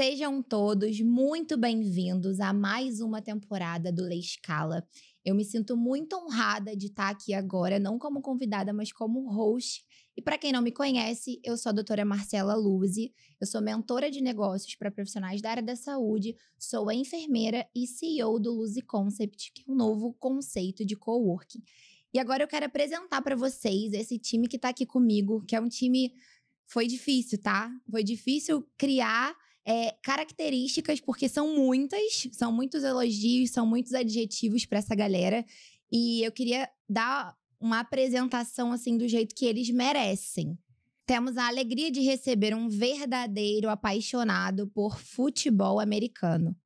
Sejam todos muito bem-vindos a mais uma temporada do Lei Scala. Eu me sinto muito honrada de estar aqui agora, não como convidada, mas como host. E para quem não me conhece, eu sou a doutora Marcela Luzzi, eu sou mentora de negócios para profissionais da área da saúde, sou enfermeira e CEO do Luzzi Concept, que é um novo conceito de coworking. E agora eu quero apresentar para vocês esse time que está aqui comigo, que é um time... Foi difícil, tá? Foi difícil criar características, porque são muitos elogios, são muitos adjetivos para essa galera. E eu queria dar uma apresentação, assim, do jeito que eles merecem. Temos a alegria de receber um verdadeiro apaixonado por futebol americano.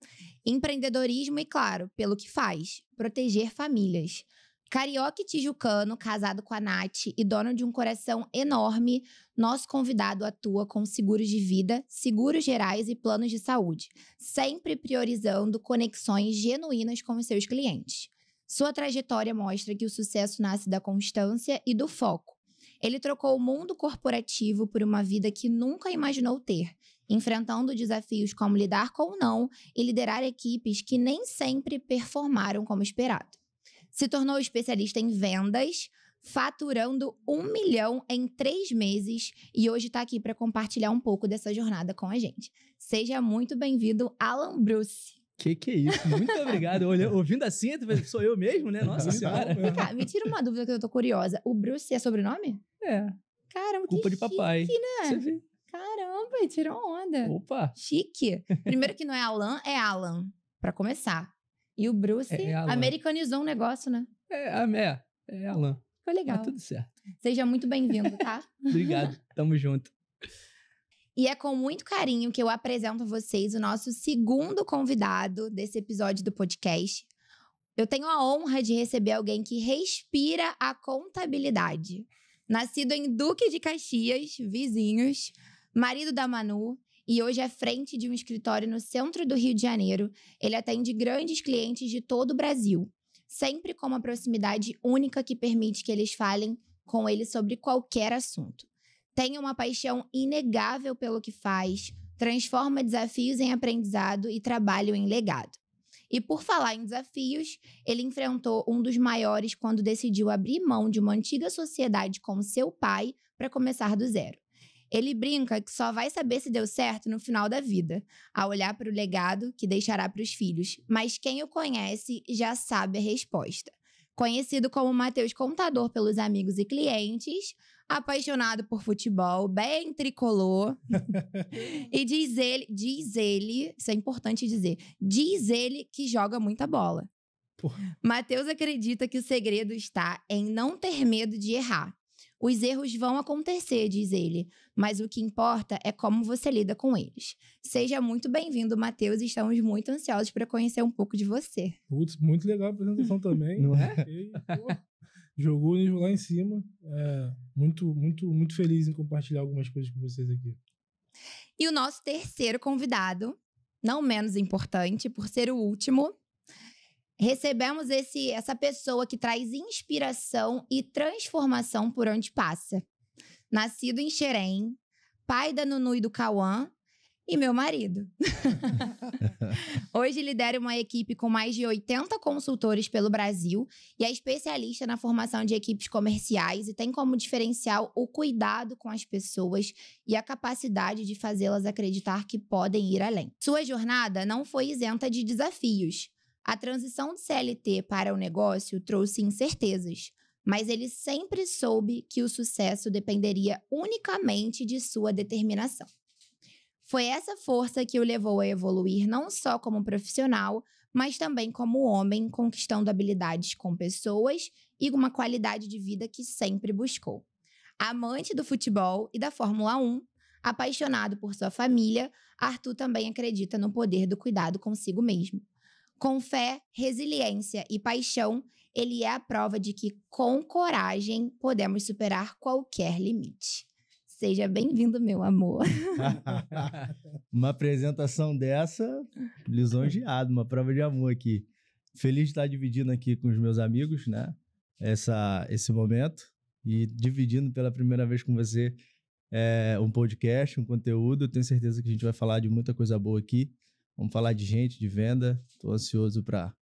Empreendedorismo e, claro, pelo que faz, proteger famílias. Carioca e tijucano, casado com a Nath e dono de um coração enorme, nosso convidado atua com seguros de vida, seguros gerais e planos de saúde, sempre priorizando conexões genuínas com os seus clientes. Sua trajetória mostra que o sucesso nasce da constância e do foco. Ele trocou o mundo corporativo por uma vida que nunca imaginou ter, enfrentando desafios como lidar com o não e liderar equipes que nem sempre performaram como esperado. Se tornou especialista em vendas, faturando 1 milhão em 3 meses e hoje está aqui para compartilhar um pouco dessa jornada com a gente. Seja muito bem-vindo, Alan Bruce. Que é isso? Muito obrigado. Ouvindo assim, sou eu mesmo, né? Nossa senhora. Cara, me tira uma dúvida que eu tô curiosa. O Bruce é sobrenome? É. Caramba, culpa que de papai. chique, né? Você vê. Caramba, tirou onda. Opa. Chique. Primeiro que não é Alan, é Alan, para começar. E o Bruce americanizou um negócio, né? É Alan. Foi legal. Tá tudo certo. Seja muito bem-vindo, tá? Obrigado. Tamo junto. E é com muito carinho que eu apresento a vocês o nosso segundo convidado desse episódio do podcast. Eu tenho a honra de receber alguém que respira a contabilidade. Nascido em Duque de Caxias, vizinhos, marido da Manu, e hoje à frente de um escritório no centro do Rio de Janeiro, ele atende grandes clientes de todo o Brasil, sempre com uma proximidade única que permite que eles falem com ele sobre qualquer assunto. Tem uma paixão inegável pelo que faz, transforma desafios em aprendizado e trabalho em legado. E por falar em desafios, ele enfrentou um dos maiores quando decidiu abrir mão de uma antiga sociedade com seu pai para começar do zero. Ele brinca que só vai saber se deu certo no final da vida, ao olhar para o legado que deixará para os filhos. Mas quem o conhece já sabe a resposta. Conhecido como Matheus Contador pelos amigos e clientes, apaixonado por futebol, bem tricolor. E diz ele, isso é importante dizer, diz ele que joga muita bola. Matheus acredita que o segredo está em não ter medo de errar. Os erros vão acontecer, diz ele, mas o que importa é como você lida com eles. Seja muito bem-vindo, Matheus, e estamos muito ansiosos para conhecer um pouco de você. Putz, muito legal a apresentação também. Não é? Jogou o nível lá em cima. Muito feliz em compartilhar algumas coisas com vocês aqui. E o nosso terceiro convidado, não menos importante, por ser o último, recebemos essa pessoa que traz inspiração e transformação por onde passa. Nascido em Xerém, pai da Nunu e do Cauã e meu marido. Hoje lidera uma equipe com mais de 80 consultores pelo Brasil e é especialista na formação de equipes comerciais e tem como diferencial o cuidado com as pessoas e a capacidade de fazê-las acreditar que podem ir além. Sua jornada não foi isenta de desafios. A transição de CLT para o negócio trouxe incertezas, mas ele sempre soube que o sucesso dependeria unicamente de sua determinação. Foi essa força que o levou a evoluir não só como profissional, mas também como homem, conquistando habilidades com pessoas e uma qualidade de vida que sempre buscou. Amante do futebol e da Fórmula 1, apaixonado por sua família, Arthur também acredita no poder do cuidado consigo mesmo. Com fé, resiliência e paixão, ele é a prova de que, com coragem, podemos superar qualquer limite. Seja bem-vindo, meu amor. Uma apresentação dessa, lisonjeado, uma prova de amor aqui. Feliz de estar dividindo aqui com os meus amigos, né? Esse momento. E dividindo pela primeira vez com você um podcast, um conteúdo. Eu tenho certeza que a gente vai falar de muita coisa boa aqui. Vamos falar de gente, de venda. Tô ansioso para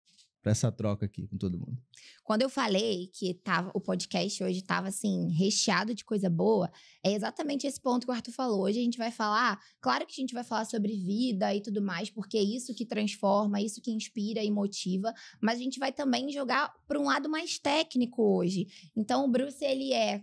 essa troca aqui com todo mundo. Quando eu falei que o podcast hoje estava, assim, recheado de coisa boa, é exatamente esse ponto que o Arthur falou. Hoje a gente vai falar, claro que a gente vai falar sobre vida e tudo mais, porque é isso que transforma, isso que inspira e motiva, mas a gente vai também jogar para um lado mais técnico hoje. Então, o Bruce, ele é,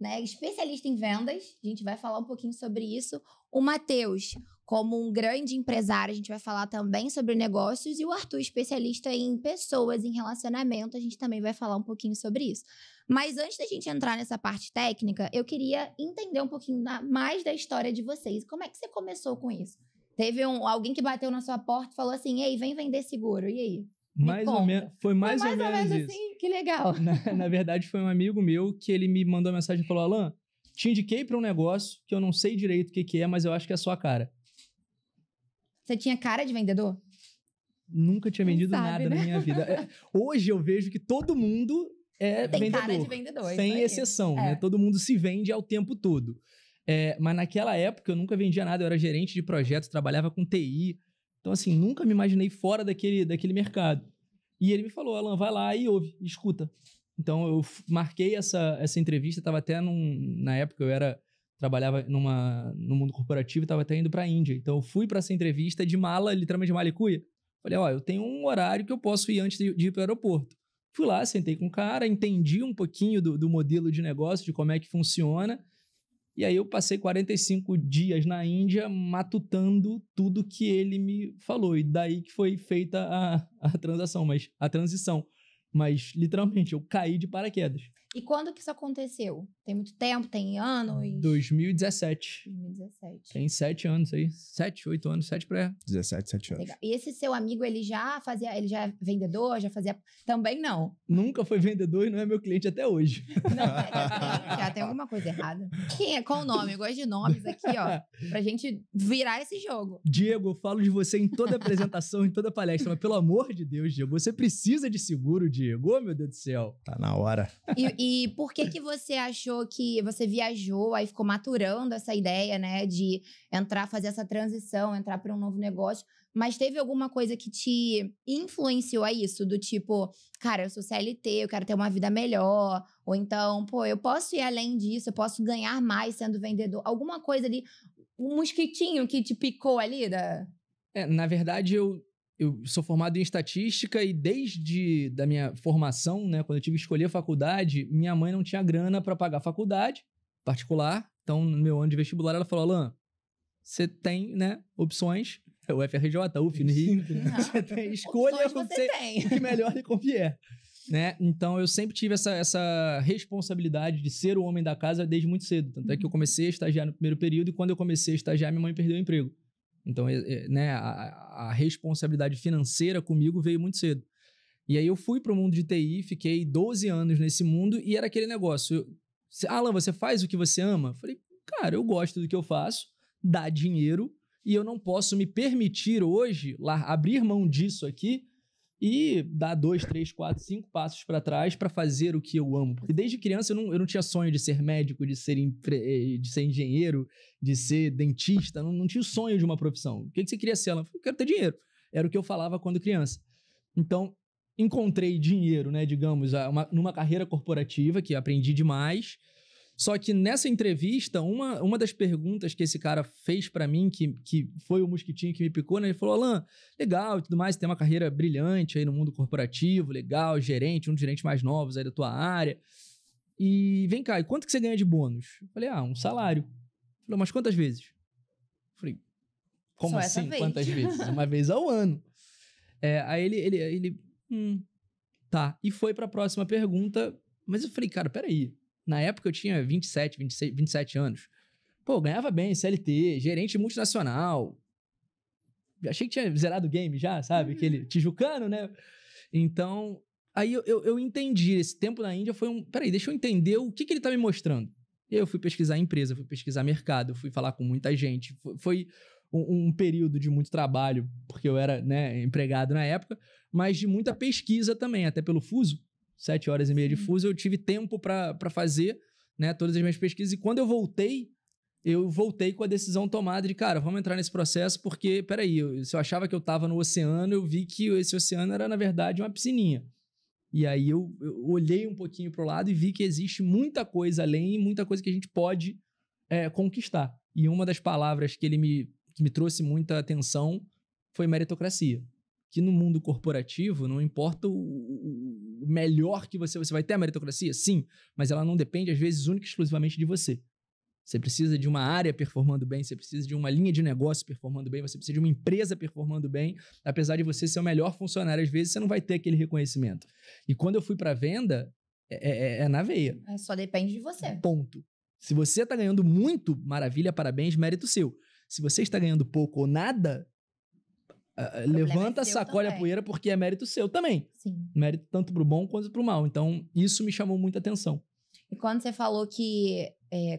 né, especialista em vendas, a gente vai falar um pouquinho sobre isso. O Matheus, como um grande empresário, a gente vai falar também sobre negócios. E o Arthur, especialista em pessoas, em relacionamento, a gente também vai falar um pouquinho sobre isso. Mas antes da gente entrar nessa parte técnica, eu queria entender um pouquinho mais da história de vocês. Como é que você começou com isso? Teve alguém que bateu na sua porta e falou assim, ei, vem vender seguro. E aí? Foi mais ou menos isso. Assim, que legal. Na verdade, foi um amigo meu que ele me mandou uma mensagem e falou, Alan, te indiquei para um negócio que eu não sei direito o que é, mas eu acho que é a sua cara. Você tinha cara de vendedor? Nunca tinha vendido sabe, nada né? na minha vida. Hoje eu vejo que todo mundo é Tem vendedor. cara de vendedor. Sem exceção, né? Todo mundo se vende ao tempo todo. Mas naquela época eu nunca vendia nada. Eu era gerente de projetos, trabalhava com TI. Então, assim, nunca me imaginei fora daquele mercado. E ele me falou, Alan, vai lá e ouve, escuta. Então, eu marquei essa entrevista. Estava até na época trabalhava no mundo corporativo e estava até indo para a Índia. Então, eu fui para essa entrevista de mala, literalmente de mala e cuia. Falei, eu tenho um horário que eu posso ir antes de ir para o aeroporto. Fui lá, sentei com o cara, entendi um pouquinho do modelo de negócio, de como é que funciona. E aí eu passei 45 dias na Índia matutando tudo que ele me falou. E daí que foi feita a transição. Mas, literalmente, eu caí de paraquedas. E quando que isso aconteceu? Tem muito tempo? Tem anos? 2017. 2017. Tem 7 anos aí. 7, 8 anos, 7 para... 17, 7 anos. Legal. E esse seu amigo, ele já é vendedor? Já fazia... Também não. Nunca foi vendedor e não é meu cliente até hoje. Não, já tem alguma coisa errada. Quem é? Qual o nome? Eu gosto de nomes aqui, ó. Pra gente virar esse jogo. Diego, eu falo de você em toda apresentação, em toda palestra. Mas pelo amor de Deus, Diego, você precisa de seguro, Diego. Oh, meu Deus do céu. Tá na hora. E por que você achou que você viajou, aí ficou maturando essa ideia, né, de fazer essa transição, entrar para um novo negócio, mas teve alguma coisa que te influenciou a isso? Do tipo, cara, eu sou CLT, eu quero ter uma vida melhor, ou então, eu posso ir além disso, eu posso ganhar mais sendo vendedor. Alguma coisa ali, um mosquitinho que te picou ali? Na verdade, eu sou formado em estatística e desde da minha formação, né, quando eu tive que escolher a faculdade, minha mãe não tinha grana para pagar a faculdade particular. Então, no meu ano de vestibular, ela falou, Alan, você tem, né, opções, o FRJ, UF, no Rio, você tem escolha o que melhor lhe convier. Né? Então, eu sempre tive essa responsabilidade de ser o homem da casa desde muito cedo. Tanto é que eu comecei a estagiar no primeiro período e quando eu comecei a estagiar, minha mãe perdeu o emprego. Então, né, a responsabilidade financeira comigo veio muito cedo. E aí eu fui para o mundo de TI, fiquei 12 anos nesse mundo e era aquele negócio. Alan, você faz o que você ama? Falei, cara, eu gosto do que eu faço, dá dinheiro e eu não posso me permitir hoje abrir mão disso aqui e dar 2, 3, 4, 5 passos para trás para fazer o que eu amo. Porque desde criança eu não tinha sonho de ser médico, de ser engenheiro, de ser dentista, não tinha o sonho de uma profissão. O que você queria ser? Eu quero ter dinheiro. Era o que eu falava quando criança. Então, encontrei dinheiro, né, digamos, numa carreira corporativa que aprendi demais. Só que nessa entrevista, uma das perguntas que esse cara fez pra mim, que foi o mosquitinho que me picou, né? Ele falou, Alan, legal e tudo mais, você tem uma carreira brilhante aí no mundo corporativo, legal, gerente, um dos gerentes mais novos aí da tua área. E vem cá, e quanto que você ganha de bônus? Eu falei, um salário. Ele falou, mas quantas vezes? Eu falei, como só assim, quantas vezes? Uma vez ao ano. Aí ele tá. E foi pra próxima pergunta, mas eu falei, cara, peraí. Na época eu tinha 27 anos. Pô, eu ganhava bem, CLT, gerente multinacional. Achei que tinha zerado o game já, sabe? Aquele tijucano, né? Então, aí eu entendi. Esse tempo na Índia foi peraí, deixa eu entender o que ele tá me mostrando. E aí eu fui pesquisar empresa, fui pesquisar mercado, fui falar com muita gente. Foi um período de muito trabalho, porque eu era, né, empregado na época, mas de muita pesquisa também, até pelo fuso. 7 horas e meia de fuso, eu tive tempo para fazer, né, todas as minhas pesquisas. E quando eu voltei, eu voltei com a decisão tomada de, cara, vamos entrar nesse processo porque, peraí, se eu achava que eu tava no oceano, eu vi que esse oceano era, na verdade, uma piscininha. E aí eu olhei um pouquinho pro lado e vi que existe muita coisa além e muita coisa que a gente pode conquistar. E uma das palavras que que me trouxe muita atenção foi meritocracia. Que no mundo corporativo, não importa o melhor que você vai ter a meritocracia, sim, mas ela não depende, às vezes, única e exclusivamente de você. Você precisa de uma área performando bem, você precisa de uma linha de negócio performando bem, você precisa de uma empresa performando bem. Apesar de você ser o melhor funcionário, às vezes você não vai ter aquele reconhecimento. E quando eu fui para venda, é na veia. Só depende de você. Ponto. Se você tá ganhando muito, maravilha, parabéns, mérito seu. Se você está ganhando pouco ou nada, levanta, sacode a poeira, porque é mérito seu também. Sim. Mérito tanto pro bom quanto pro mal. Então, isso me chamou muita atenção. E quando você falou que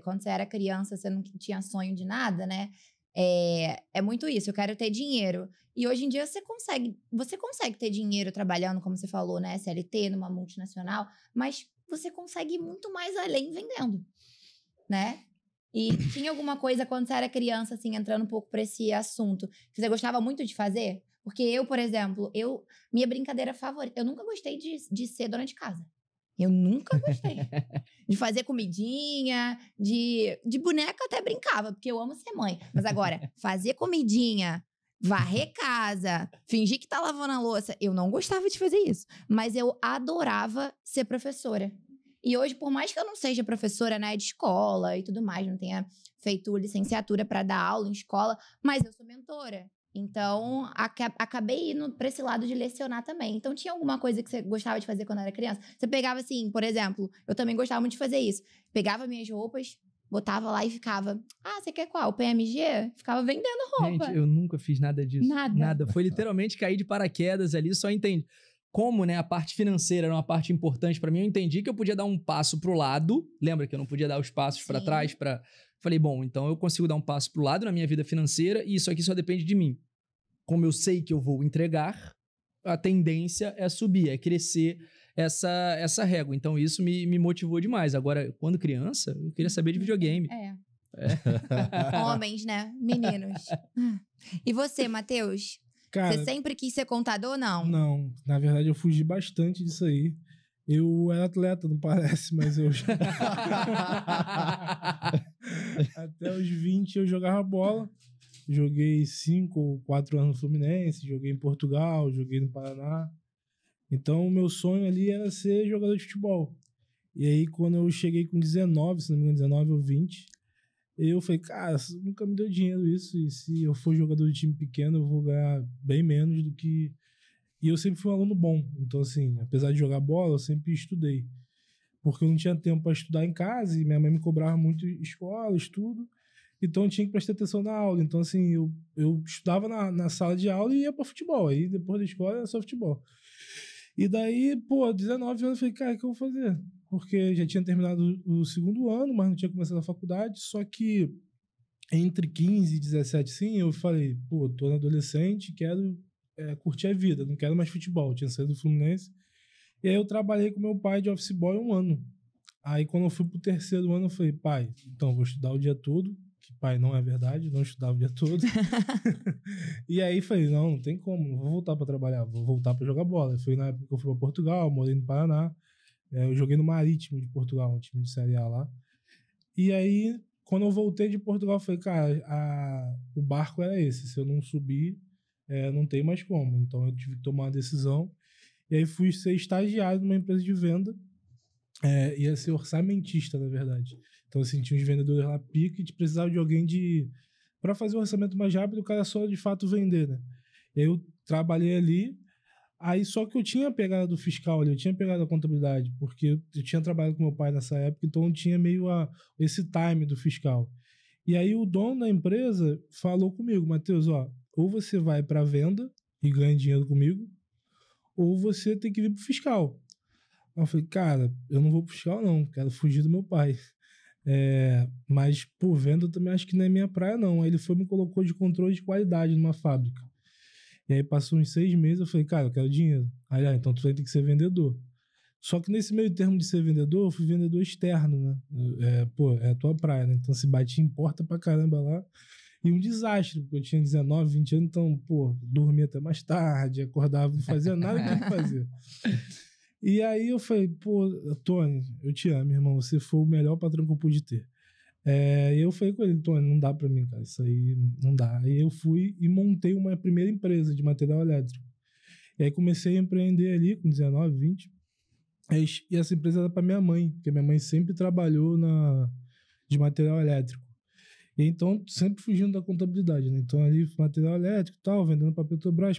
quando você era criança, você não tinha sonho de nada, né? É muito isso, eu quero ter dinheiro. E hoje em dia você consegue ter dinheiro trabalhando, como você falou, né? CLT, numa multinacional, mas você consegue ir muito mais além vendendo, né? E tinha alguma coisa quando você era criança, assim, entrando um pouco pra esse assunto, que você gostava muito de fazer? Porque eu, por exemplo, minha brincadeira favorita, eu nunca gostei de ser dona de casa. Eu nunca gostei. De fazer comidinha, de boneca até brincava, porque eu amo ser mãe. Mas agora, fazer comidinha, varrer casa, fingir que tá lavando a louça, eu não gostava de fazer isso. Mas eu adorava ser professora. E hoje, por mais que eu não seja professora, né, de escola e tudo mais, não tenha feito licenciatura para dar aula em escola, mas eu sou mentora. Então, acabei indo pra esse lado de lecionar também. Então, tinha alguma coisa que você gostava de fazer quando era criança? Você pegava assim, por exemplo, eu também gostava muito de fazer isso. Pegava minhas roupas, botava lá e ficava... Ah, você quer qual? PMG? Ficava vendendo roupa. Gente, eu nunca fiz nada disso. Nada. Foi literalmente cair de paraquedas ali, só entendi. Como, né, a parte financeira era uma parte importante pra mim, eu entendi que eu podia dar um passo pro lado. Lembra que eu não podia dar os passos pra trás? Falei, bom, então eu consigo dar um passo pro lado na minha vida financeira e isso aqui só depende de mim. Como eu sei que eu vou entregar, a tendência é subir, é crescer essa régua. Então isso me motivou demais. Agora, quando criança, eu queria saber de videogame. Homens, né? Meninos. E você, Matheus? Cara, você sempre quis ser contador ou não? Não, na verdade eu fugi bastante disso aí. Eu era atleta, não parece, mas eu... Até os 20 eu jogava bola. Joguei 5 ou 4 anos no Fluminense, joguei em Portugal, joguei no Paraná. Então o meu sonho ali era ser jogador de futebol. E aí quando eu cheguei com 19, se não me engano 19 ou 20, eu falei, cara, nunca me deu dinheiro isso, e se eu for jogador de time pequeno eu vou ganhar bem menos do que... E eu sempre fui um aluno bom, então assim, apesar de jogar bola, eu sempre estudei. Porque eu não tinha tempo para estudar em casa e minha mãe me cobrava muito escola, estudo, então eu tinha que prestar atenção na aula. Então assim, eu estudava na sala de aula e ia para futebol, aí depois da escola era só futebol. E daí, 19 anos, eu falei, cara, o que eu vou fazer? Porque já tinha terminado o segundo ano, mas não tinha começado a faculdade, só que entre 15 e 17, sim, eu falei, tô na adolescente, quero curtir a vida, não quero mais futebol, eu tinha saído do Fluminense. E aí eu trabalhei com meu pai de office boy 1 ano. Aí quando eu fui pro 3º ano, eu falei, pai, então vou estudar o dia todo, que pai não é verdade, não estudava o dia todo. E aí falei, não tem como, não vou voltar pra trabalhar, vou voltar pra jogar bola. Foi na época que eu fui pra Portugal, morei no Paraná. Eu joguei no Marítimo de Portugal, um time de Série A lá. E aí, quando eu voltei de Portugal, eu falei, cara, o barco era esse. Se eu não subir, não tem mais como. Então, eu tive que tomar uma decisão. E aí, fui ser estagiário numa empresa de venda. Ia ser orçamentista, na verdade. Então, assim, tinha uns vendedores lá pica e precisava de alguém para fazer o orçamento mais rápido, o cara só, de fato, vender, né? E aí, eu trabalhei ali. Aí só que eu tinha pegado do fiscal ali, eu tinha pegado a contabilidade, porque eu tinha trabalhado com meu pai nessa época, então eu tinha meio esse time do fiscal. E aí o dono da empresa falou comigo, Matheus, ou você vai para venda e ganha dinheiro comigo, ou você tem que vir pro fiscal. Aí eu falei, cara, eu não vou pro fiscal não, quero fugir do meu pai. Mas, venda eu também acho que não é minha praia não. Aí ele me colocou de controle de qualidade numa fábrica. E aí passou uns 6 meses, eu falei, cara, eu quero dinheiro. Aí, então tu vai ter que ser vendedor. Só que nesse meio termo de ser vendedor, eu fui vendedor externo, né? É a tua praia, né? Então se batia em porta pra caramba lá. E um desastre, porque eu tinha 19, 20 anos, então, dormia até mais tarde, acordava, não fazia nada que eu fazia. E aí eu falei, Tony, eu te amo, irmão, você foi o melhor patrão que eu pude ter. E eu falei com ele, Tony, não dá pra mim, cara, isso aí não dá. Aí eu fui e montei uma primeira empresa de material elétrico. E aí comecei a empreender ali com 19, 20. E essa empresa era pra minha mãe, porque minha mãe sempre trabalhou de material elétrico. E então, sempre fugindo da contabilidade, né? Então, ali, material elétrico e tal, vendendo pra Petrobras.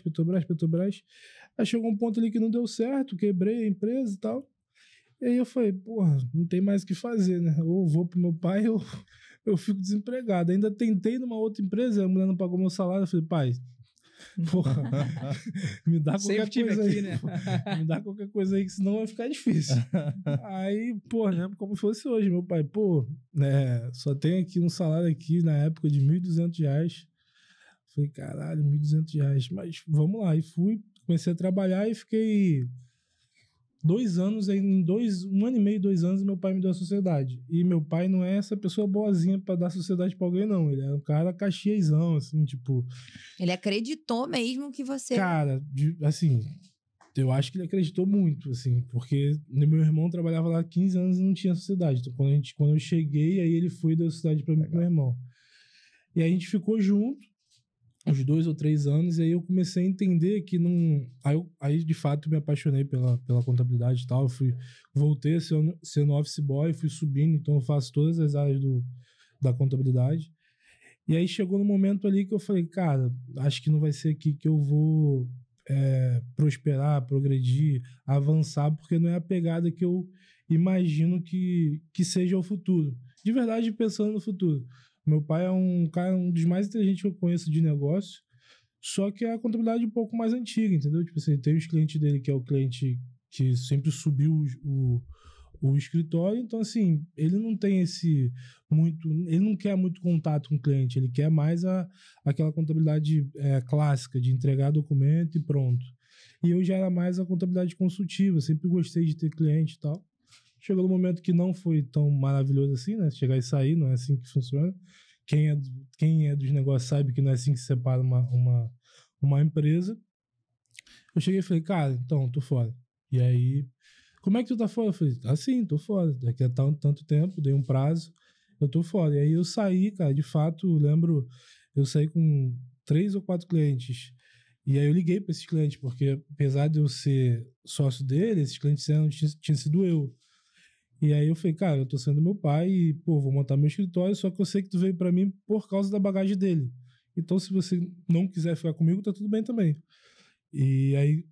Aí chegou um ponto ali que não deu certo, quebrei a empresa e tal. E aí eu falei, não tem mais o que fazer, né? Ou eu vou pro meu pai ou eu fico desempregado. Ainda tentei numa outra empresa, a mulher não pagou meu salário. Eu falei, pai, me dá qualquer coisa aí. Né? Me dá qualquer coisa aí, que senão vai ficar difícil. Aí, né? Como se fosse hoje. Meu pai, só tem aqui um salário aqui na época de R$1.200. Falei, caralho, R$1.200. Mas vamos lá. E fui, comecei a trabalhar e fiquei 2 anos, um ano e meio, 2 anos, meu pai me deu a sociedade. E meu pai não é essa pessoa boazinha pra dar sociedade pra alguém, não. Ele é um cara caxiezão, assim, tipo... Ele acreditou mesmo que você... Cara, assim, eu acho que ele acreditou muito, assim, porque meu irmão trabalhava lá há 15 anos e não tinha sociedade. Então, quando eu cheguei, aí ele foi e deu sociedade pra mim e pro meu irmão. E aí a gente ficou junto, uns 2 ou 3 anos, e aí eu comecei a entender que não... Aí de fato, me apaixonei pela contabilidade e tal. Voltei a ser no office boy, fui subindo, então eu faço todas as áreas da contabilidade. E aí chegou no momento ali que eu falei, cara, acho que não vai ser aqui que eu vou prosperar, progredir, avançar, porque não é a pegada que eu imagino que seja o futuro. De verdade, pensando no futuro. Meu pai é um dos mais inteligentes que eu conheço de negócio, só que é a contabilidade um pouco mais antiga, entendeu? Tipo assim, tem os clientes dele, que é o cliente que sempre subiu o escritório, então assim, ele não tem ele não quer muito contato com o cliente, ele quer mais aquela contabilidade clássica, de entregar documento e pronto. E eu já era mais a contabilidade consultiva, sempre gostei de ter cliente e tal. Chegou no momento que não foi tão maravilhoso assim, né? Chegar e sair, não é assim que funciona. Quem é dos negócios sabe que não é assim que se separa uma empresa. Eu cheguei e falei, cara, então, tô fora. E aí, como é que tu tá fora? Eu falei, assim, tô fora. Daqui a tanto tempo, dei um prazo, eu tô fora. E aí eu saí, cara, de fato, lembro, eu saí com 3 ou 4 clientes. E aí eu liguei para esses clientes, porque apesar de eu ser sócio dele, esses clientes tinha sido eu. E aí eu falei, cara, eu tô sendo meu pai e, vou montar meu escritório, só que eu sei que tu veio pra mim por causa da bagagem dele. Então, se você não quiser ficar comigo, tá tudo bem também. E aí,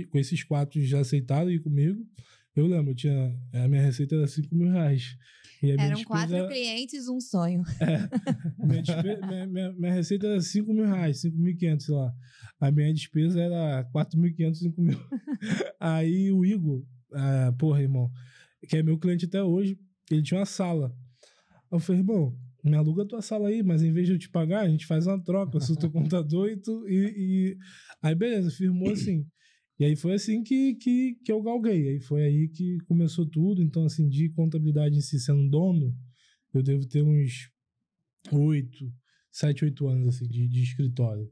com esses 4 já aceitaram ir comigo. Eu lembro, a minha receita era R$5.000. Eram 4 clientes, um sonho. Minha receita era R$5.000, 5.500, sei lá. A minha despesa era 4.500, 5.000. Aí o Igor, irmão, que é meu cliente até hoje, ele tinha uma sala. Eu falei, irmão, me aluga a tua sala aí, mas em vez de eu te pagar, a gente faz uma troca. Eu sou teu contador e Aí, beleza, firmou assim. E aí foi assim que eu galguei. Aí foi aí que começou tudo. Então, assim, de contabilidade em si, sendo dono, eu devo ter uns 7, 8 anos, assim, de escritório.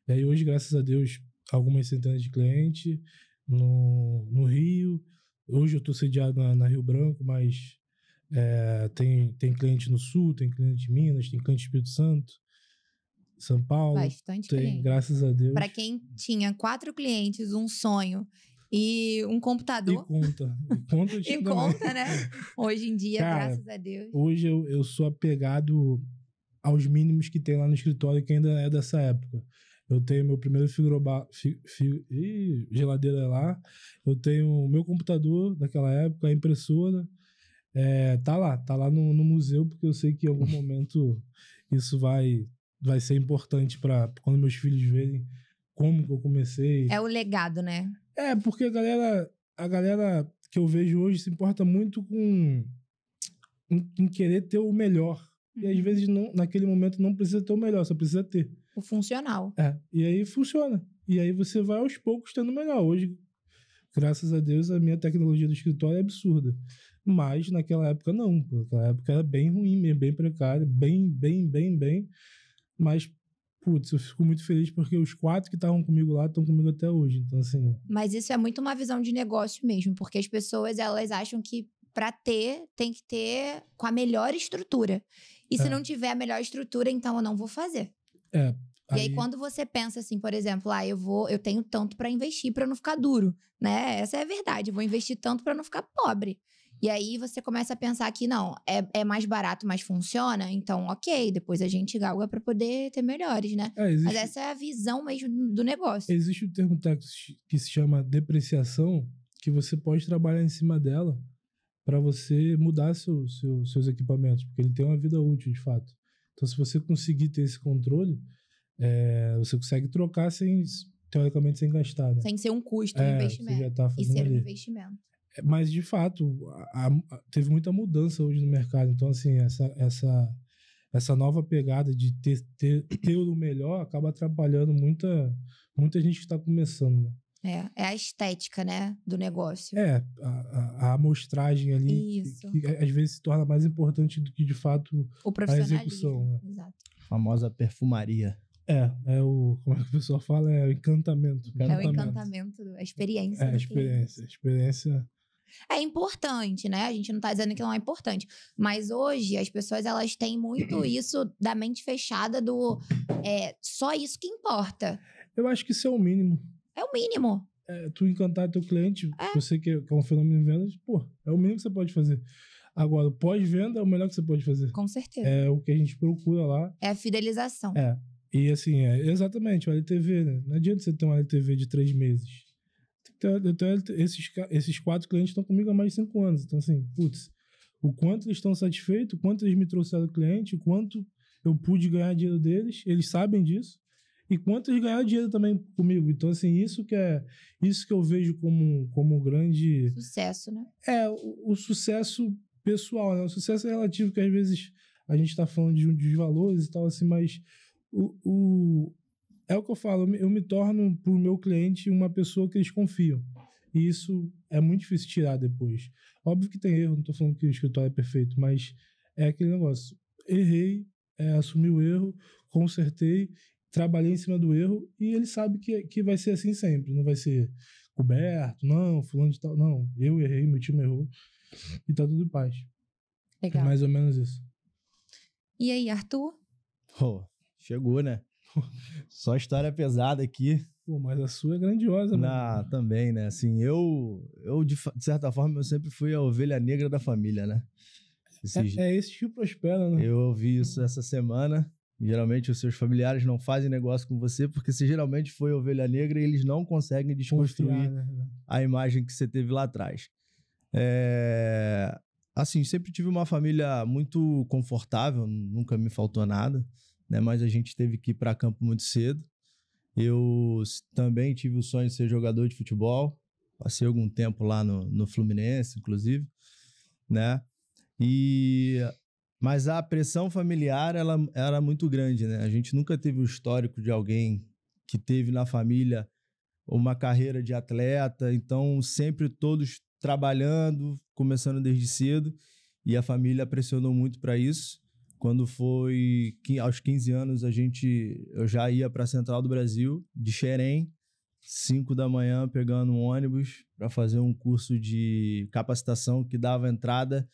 E aí hoje, graças a Deus, algumas centenas de clientes no Rio. Hoje eu estou sediado na Rio Branco, mas tem cliente no Sul, tem cliente em Minas, tem cliente em Espírito Santo, São Paulo. Bastante cliente. Graças a Deus. Para quem tinha 4 clientes, um sonho e um computador. E conta. E conta, né? Hoje em dia, cara, graças a Deus. Hoje eu sou apegado aos mínimos que tem lá no escritório, que ainda é dessa época. Eu tenho meu primeiro geladeira lá. Eu tenho o meu computador daquela época, a impressora. Tá lá no museu, porque eu sei que em algum momento isso vai ser importante para quando meus filhos verem como que eu comecei. É o legado, né? Porque a galera que eu vejo hoje se importa muito em querer ter o melhor. E às vezes naquele momento não precisa ter o melhor, só precisa ter. O funcional. E aí funciona. E aí você vai aos poucos tendo melhor. Hoje, graças a Deus, a minha tecnologia do escritório é absurda. Mas naquela época não. Pô. Naquela época era bem ruim mesmo, bem precário, bem. Mas, putz, eu fico muito feliz porque os 4 que estavam comigo lá estão comigo até hoje. Então, assim... Mas isso é muito uma visão de negócio mesmo, porque as pessoas, elas acham que para ter, tem que ter com a melhor estrutura. E se não tiver a melhor estrutura, então eu não vou fazer. E aí, quando você pensa assim, por exemplo, eu tenho tanto para investir para não ficar duro, né? Essa é a verdade. Eu vou investir tanto para não ficar pobre. E aí você começa a pensar que não, é mais barato, mas funciona. Então, ok, depois a gente galga para poder ter melhores, né? Mas essa é a visão mesmo do negócio. Existe um termo técnico que se chama depreciação, que você pode trabalhar em cima dela para você mudar seus equipamentos, porque ele tem uma vida útil, de fato. Então, se você conseguir ter esse controle, você consegue trocar teoricamente sem gastar, né? Sem ser um custo, um investimento. Você já tá fazendo e ser ali. um investimento. Mas, de fato, teve muita mudança hoje no mercado. Então, assim, essa nova pegada de ter o melhor acaba atrapalhando muita gente que está começando, né? É a estética, né, do negócio. A amostragem ali, Isso. que às vezes se torna mais importante do que, de fato, O a profissionalismo. execução. Né? Exato. A famosa perfumaria. Como é que o pessoal fala? É o encantamento. É o encantamento, a experiência. A experiência. É importante, né? A gente não tá dizendo que não é importante. Mas hoje, as pessoas, elas têm muito isso da mente fechada só isso que importa. Eu acho que isso é o mínimo. É o mínimo. Tu encantar teu cliente, você que é um fenômeno de vendas, é o mínimo que você pode fazer. Agora, pós-venda é o melhor que você pode fazer. Com certeza. É o que a gente procura lá. É a fidelização. E assim, exatamente, o LTV, né? Não adianta você ter um LTV de 3 meses. Esses 4 clientes estão comigo há mais de 5 anos. Então, assim, o quanto eles estão satisfeitos, o quanto eles me trouxeram cliente, o quanto eu pude ganhar dinheiro deles, eles sabem disso. E quanto eles ganharam dinheiro também comigo. Então, assim, isso que eu vejo como um grande... Sucesso, né? O sucesso pessoal, né? O sucesso é relativo, que às vezes a gente está falando de valores e tal, assim, mas é o que eu falo, eu me torno pro meu cliente uma pessoa que eles confiam. E isso é muito difícil tirar depois. Óbvio que tem erro, não estou falando que o escritório é perfeito, mas é aquele negócio. Errei, assumi o erro, consertei, trabalhei em cima do erro e ele sabe que vai ser assim sempre. Não vai ser coberto, não, fulano de tal. Não, eu errei, meu time errou e tá tudo em paz. Legal. É mais ou menos isso. E aí, Arthur? Chegou, né? Só história pesada aqui. Mas a sua é grandiosa, mano. Também, né? Assim, eu de certa forma, eu sempre fui a ovelha negra da família, né? Esse que prospera, né? Eu ouvi isso essa semana. Geralmente, os seus familiares não fazem negócio com você porque você geralmente foi ovelha negra e eles não conseguem desconstruir a imagem que você teve lá atrás. Assim, sempre tive uma família muito confortável, nunca me faltou nada, né? Mas a gente teve que ir para campo muito cedo. Eu também tive o sonho de ser jogador de futebol. Passei algum tempo lá no Fluminense, inclusive, né? Mas a pressão familiar, ela era muito grande, né? A gente nunca teve o histórico de alguém que teve na família uma carreira de atleta, então sempre todos trabalhando, começando desde cedo, e a família pressionou muito para isso. Quando foi aos 15 anos, eu já ia para a Central do Brasil, de Xerém, 5 da manhã, pegando um ônibus para fazer um curso de capacitação que dava entrada.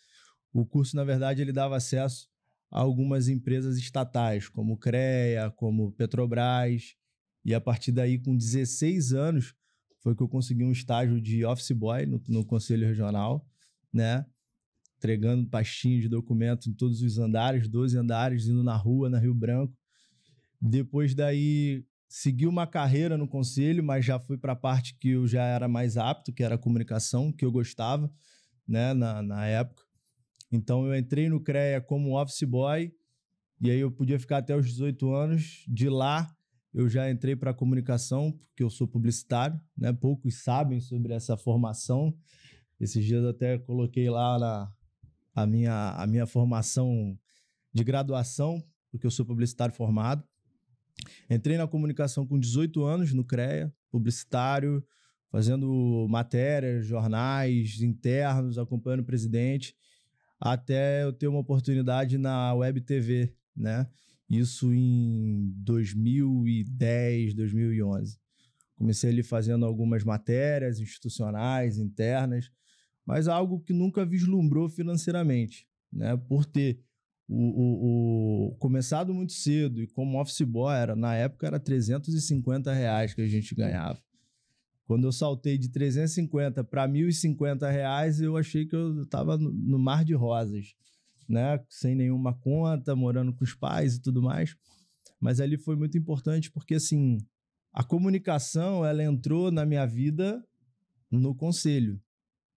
O curso, na verdade, ele dava acesso a algumas empresas estatais, como CREA, como Petrobras. E a partir daí, com 16 anos, foi que eu consegui um estágio de office boy no Conselho Regional, né? Entregando pastinha de documento em todos os andares, 12 andares, indo na rua, na Rio Branco. Depois daí, segui uma carreira no Conselho, mas já fui para a parte que eu já era mais apto, que era a comunicação, que eu gostava, né, na época. Então, eu entrei no CREA como office boy, e aí eu podia ficar até os 18 anos. De lá, eu já entrei para a comunicação, porque eu sou publicitário, né? Poucos sabem sobre essa formação. Esses dias eu até coloquei lá a minha formação de graduação, porque eu sou publicitário formado. Entrei na comunicação com 18 anos no CREA, publicitário, fazendo matérias, jornais internos, acompanhando o presidente, até eu ter uma oportunidade na Web TV, né? Isso em 2010, 2011. Comecei ali fazendo algumas matérias institucionais, internas, mas algo que nunca vislumbrou financeiramente, né? Por ter começado muito cedo e como office boy, na época era R$350 que a gente ganhava. Quando eu saltei de 350 para R$1.050, eu achei que eu estava no mar de rosas, né? Sem nenhuma conta, morando com os pais e tudo mais. Mas ali foi muito importante porque, assim, a comunicação, ela entrou na minha vida no conselho,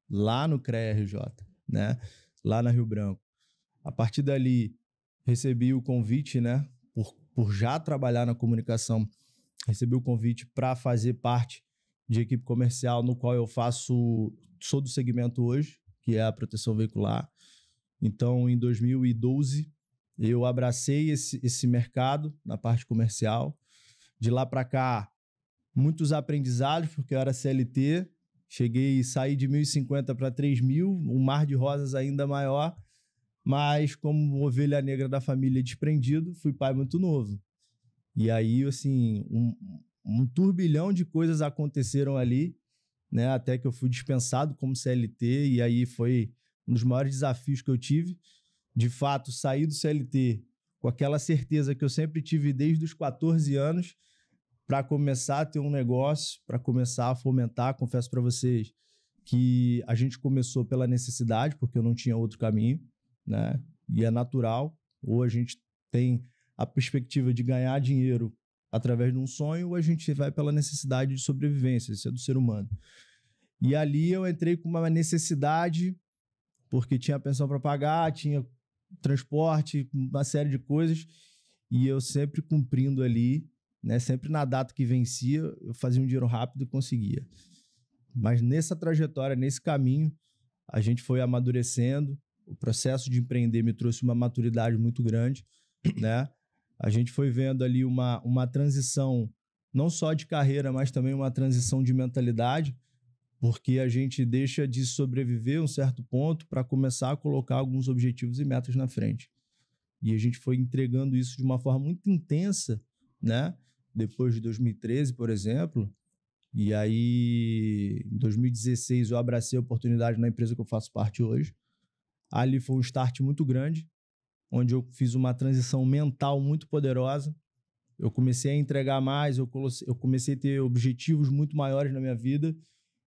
lá no CREA-RJ, né? Lá na Rio Branco. A partir dali, recebi o convite, né? Por já trabalhar na comunicação, recebi o convite para fazer parte de equipe comercial, no qual eu sou do segmento hoje, que é a proteção veicular. Então, em 2012, eu abracei esse mercado na parte comercial. De lá para cá, muitos aprendizados, porque eu era CLT, saí de 1.050 para 3.000, um mar de rosas ainda maior, mas como ovelha negra da família desprendido, fui pai muito novo. E aí, assim, um turbilhão de coisas aconteceram ali, né? Até que eu fui dispensado como CLT, e aí foi um dos maiores desafios que eu tive. De fato, sair do CLT com aquela certeza que eu sempre tive desde os 14 anos para começar a ter um negócio, para começar a fomentar. Confesso para vocês que a gente começou pela necessidade, porque eu não tinha outro caminho, né? E é natural. Ou a gente tem a perspectiva de ganhar dinheiro através de um sonho, ou a gente vai pela necessidade de sobrevivência. Isso é do ser humano. E ali eu entrei com uma necessidade, porque tinha pensão para pagar, tinha transporte, uma série de coisas, e eu sempre cumprindo ali, né? Sempre na data que vencia, eu fazia um dinheiro rápido e conseguia. Mas nessa trajetória, nesse caminho, a gente foi amadurecendo. O processo de empreender me trouxe uma maturidade muito grande, né? A gente foi vendo ali uma transição, não só de carreira, mas também uma transição de mentalidade, porque a gente deixa de sobreviver um certo ponto para começar a colocar alguns objetivos e metas na frente. E a gente foi entregando isso de uma forma muito intensa, né? Depois de 2013, por exemplo. E aí, em 2016, eu abracei a oportunidade na empresa que eu faço parte hoje. Ali foi um start muito grande, onde eu fiz uma transição mental muito poderosa. Eu comecei a entregar mais, eu comecei a ter objetivos muito maiores na minha vida,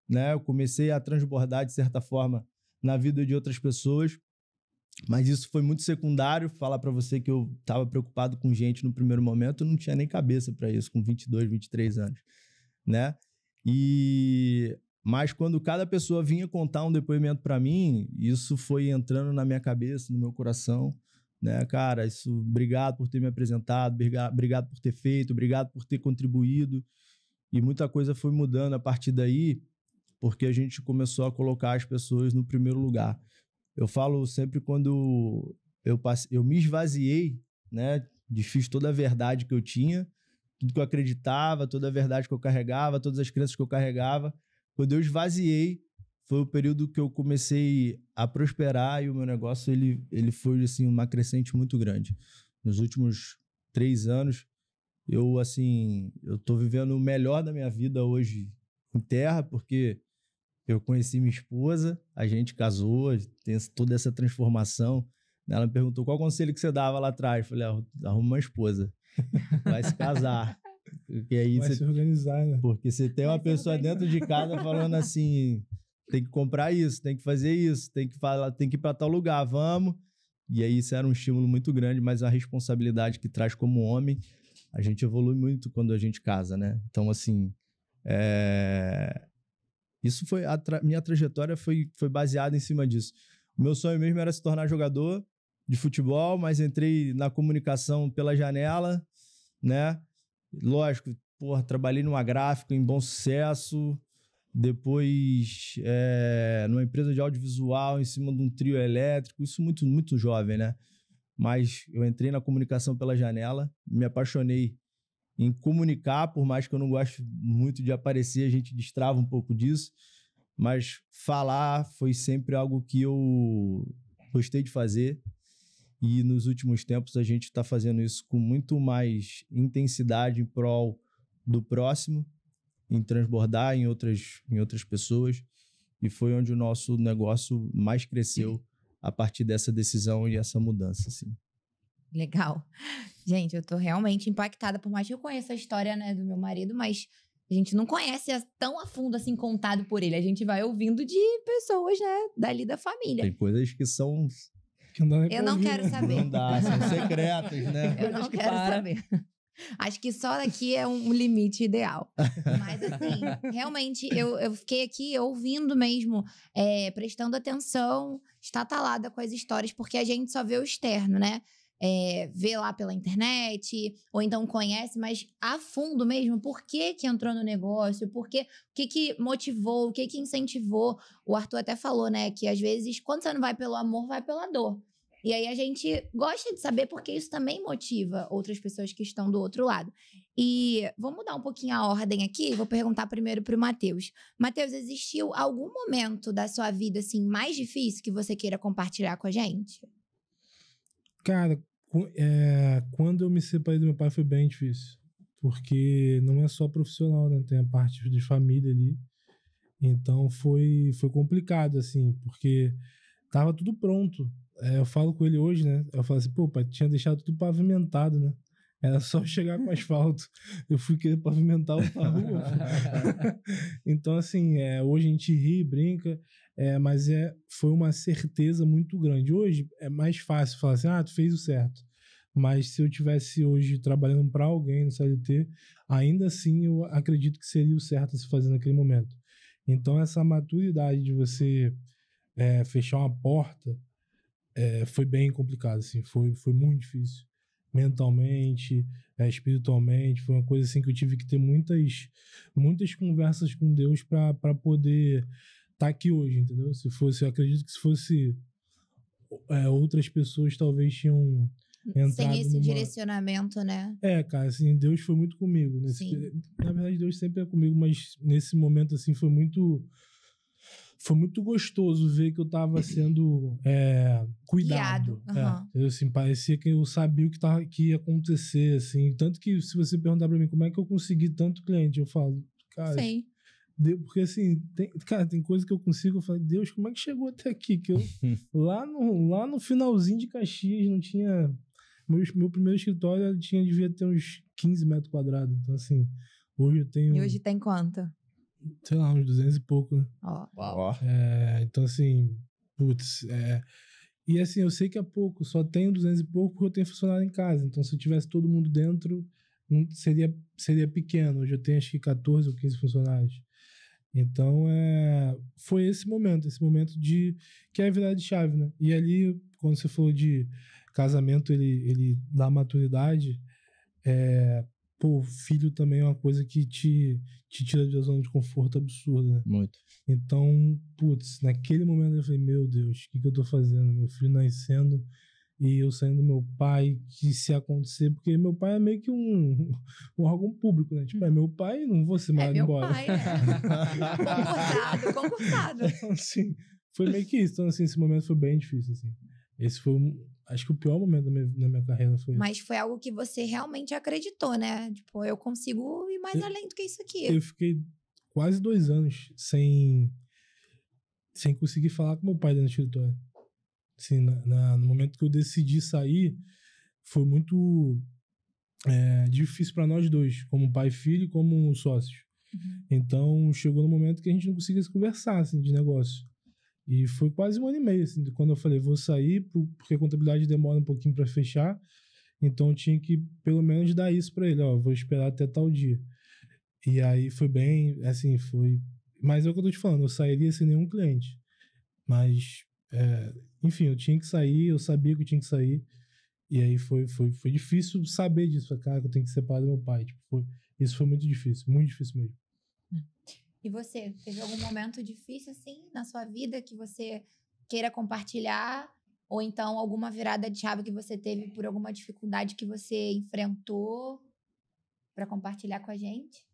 né? Eu comecei a transbordar, de certa forma, na vida de outras pessoas. Mas isso foi muito secundário. Falar para você que eu estava preocupado com gente no primeiro momento, eu não tinha nem cabeça para isso, com 22, 23 anos, né? Mas quando cada pessoa vinha contar um depoimento para mim, isso foi entrando na minha cabeça, no meu coração, né? Cara, obrigado por ter me apresentado, obrigado por ter feito, obrigado por ter contribuído. E muita coisa foi mudando a partir daí, porque a gente começou a colocar as pessoas no primeiro lugar. Eu falo sempre quando eu me esvaziei, né? Fiz toda a verdade que eu tinha, tudo que eu acreditava, toda a verdade que eu carregava, todas as crenças que eu carregava. Quando eu esvaziei, foi o período que eu comecei a prosperar e o meu negócio ele foi assim, uma crescente muito grande. Nos últimos 3 anos, eu tô vivendo o melhor da minha vida hoje em terra, porque eu conheci minha esposa, a gente casou, tem toda essa transformação. Ela me perguntou qual conselho que você dava lá atrás. Eu falei, arruma uma esposa, vai se casar. Porque aí vai se organizar, né? Porque você tem uma pessoa dentro de casa falando assim, tem que comprar isso, tem que fazer isso, tem que ir para tal lugar, vamos. E aí isso era um estímulo muito grande, mas a responsabilidade que traz como homem, a gente evolui muito quando a gente casa, né? Então, assim, isso foi minha trajetória foi baseada em cima disso. O meu sonho mesmo era se tornar jogador de futebol, mas entrei na comunicação pela janela, né? Lógico, trabalhei numa gráfica em bom sucesso, depois numa empresa de audiovisual em cima de um trio elétrico, isso muito, muito jovem, né? Mas eu entrei na comunicação pela janela, me apaixonei em comunicar, por mais que eu não goste muito de aparecer, a gente destrava um pouco disso, mas falar foi sempre algo que eu gostei de fazer, e nos últimos tempos a gente está fazendo isso com muito mais intensidade em prol do próximo, em transbordar em outras pessoas, e foi onde o nosso negócio mais cresceu a partir dessa decisão e essa mudança, assim. Legal. Gente, eu tô realmente impactada, por mais que eu conheça a história, né, do meu marido, mas a gente não conhece tão a fundo assim contado por ele. A gente vai ouvindo de pessoas, né, dali da família. Tem coisas que são... Que não dá nem Eu pra não ouvir, quero né? saber. Não dá, são secretas, né? Eu não quero saber. Acho que só daqui é um limite ideal. Mas, assim, realmente, eu fiquei aqui ouvindo mesmo, prestando atenção, estatalada com as histórias, porque a gente só vê o externo, né? Vê lá pela internet, ou então conhece, mas a fundo mesmo, por que entrou no negócio, o que motivou, o que incentivou. O Arthur até falou, né, que às vezes, quando você não vai pelo amor, vai pela dor. E aí a gente gosta de saber porque isso também motiva outras pessoas que estão do outro lado. E vou mudar um pouquinho a ordem aqui, vou perguntar primeiro pro Matheus. Matheus, existiu algum momento da sua vida, assim, mais difícil que você queira compartilhar com a gente? Cara, quando eu me separei do meu pai foi bem difícil. Porque não é só profissional, né? Tem a parte de família ali. Então foi complicado, assim, porque tava tudo pronto. Eu falo com ele hoje, né? Eu falo assim, pô, pai, tinha deixado tudo pavimentado, né? Era só chegar com asfalto. Eu fui querer pavimentar outra rua. Então, assim, hoje a gente ri, brinca, mas foi uma certeza muito grande. Hoje é mais fácil falar assim, tu fez o certo. Mas se eu tivesse hoje trabalhando para alguém no CLT, ainda assim eu acredito que seria o certo a se fazer naquele momento. Então, essa maturidade de você fechar uma porta foi bem complicado, assim, foi muito difícil. Mentalmente, espiritualmente, foi uma coisa assim que eu tive que ter muitas conversas com Deus para poder estar aqui hoje, entendeu? Eu acredito que se fosse outras pessoas talvez tinham entrado sem esse direcionamento, né? Cara, assim, Deus foi muito comigo. Na verdade, Deus sempre é comigo, mas nesse momento, assim, foi muito gostoso ver que eu tava sendo cuidado. Uhum. Assim, parecia que eu sabia o que ia acontecer, assim. Tanto que se você perguntar pra mim como é que eu consegui tanto cliente, eu falo, cara... Sei. Porque assim, tem coisa que eu consigo, eu falo, Deus, como é que chegou até aqui? Que eu, lá no finalzinho de Caxias, não tinha... Meu primeiro escritório devia ter uns 15 metros quadrados. Então, assim, hoje eu tenho... E hoje tem quanto? Sei lá, uns 200 e pouco, né? Uau. Então, assim, putz... E assim, eu sei que é pouco, só tenho 200 e pouco porque eu tenho funcionário em casa. Então, se eu tivesse todo mundo dentro, seria pequeno. Hoje eu tenho acho que 14 ou 15 funcionários. Então, foi esse momento de... Que é a virada de chave, né? E ali, quando você falou de casamento, ele dá maturidade, filho também é uma coisa que te tira da zona de conforto absurda, né? Muito. Então, putz, naquele momento eu falei, meu Deus, o que eu tô fazendo? Meu filho nascendo e eu saindo do meu pai, que se acontecer, porque meu pai é meio que um órgão público, né? Tipo, é meu pai, não vou ser mandado embora. Meu pai, concursado. Então, assim, foi meio que isso. Então, assim, esse momento foi bem difícil, assim. Esse foi, acho que o pior momento da minha carreira foi Mas foi algo que você realmente acreditou, né? Tipo, eu consigo ir mais além do que isso aqui. Eu fiquei quase 2 anos sem conseguir falar com meu pai dentro do escritório. Assim, no momento que eu decidi sair, foi muito difícil para nós dois, como pai e filho e como sócios. Uhum. Então, chegou no momento que a gente não conseguia se conversar, assim, de negócio. E foi quase 1 ano e meio, assim, quando eu falei, vou sair, porque a contabilidade demora um pouquinho para fechar, então eu tinha que, pelo menos, dar isso para ele, vou esperar até tal dia. E aí foi bem, assim, foi... Mas é o que eu tô te falando, eu sairia sem nenhum cliente. Mas, enfim, eu tinha que sair, eu sabia que eu tinha que sair, e aí foi difícil saber disso. Falei, cara, eu tenho que separar do meu pai. Tipo, isso foi muito difícil mesmo. E você, teve algum momento difícil, assim, na sua vida que você queira compartilhar? Ou então alguma virada de chave que você teve por alguma dificuldade que você enfrentou? para compartilhar com a gente?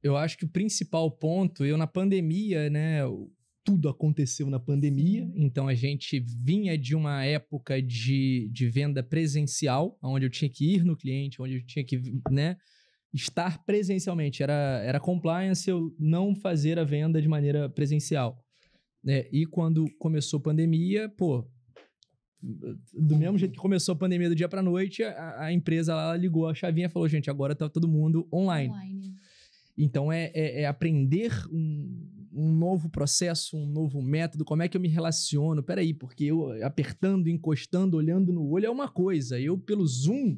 Eu acho que o principal ponto, eu na pandemia, né, tudo aconteceu na pandemia, então a gente vinha de uma época de venda presencial, onde eu tinha que ir no cliente, onde eu tinha que, né, estar presencialmente. Era compliance eu não fazer a venda de maneira presencial. E quando começou a pandemia, do mesmo jeito que começou a pandemia do dia para noite, a empresa lá ligou a chavinha e falou, gente, agora tá todo mundo online. Então, aprender um novo processo, um novo método, como é que eu me relaciono? Peraí, porque eu apertando, encostando, olhando no olho é uma coisa, eu pelo Zoom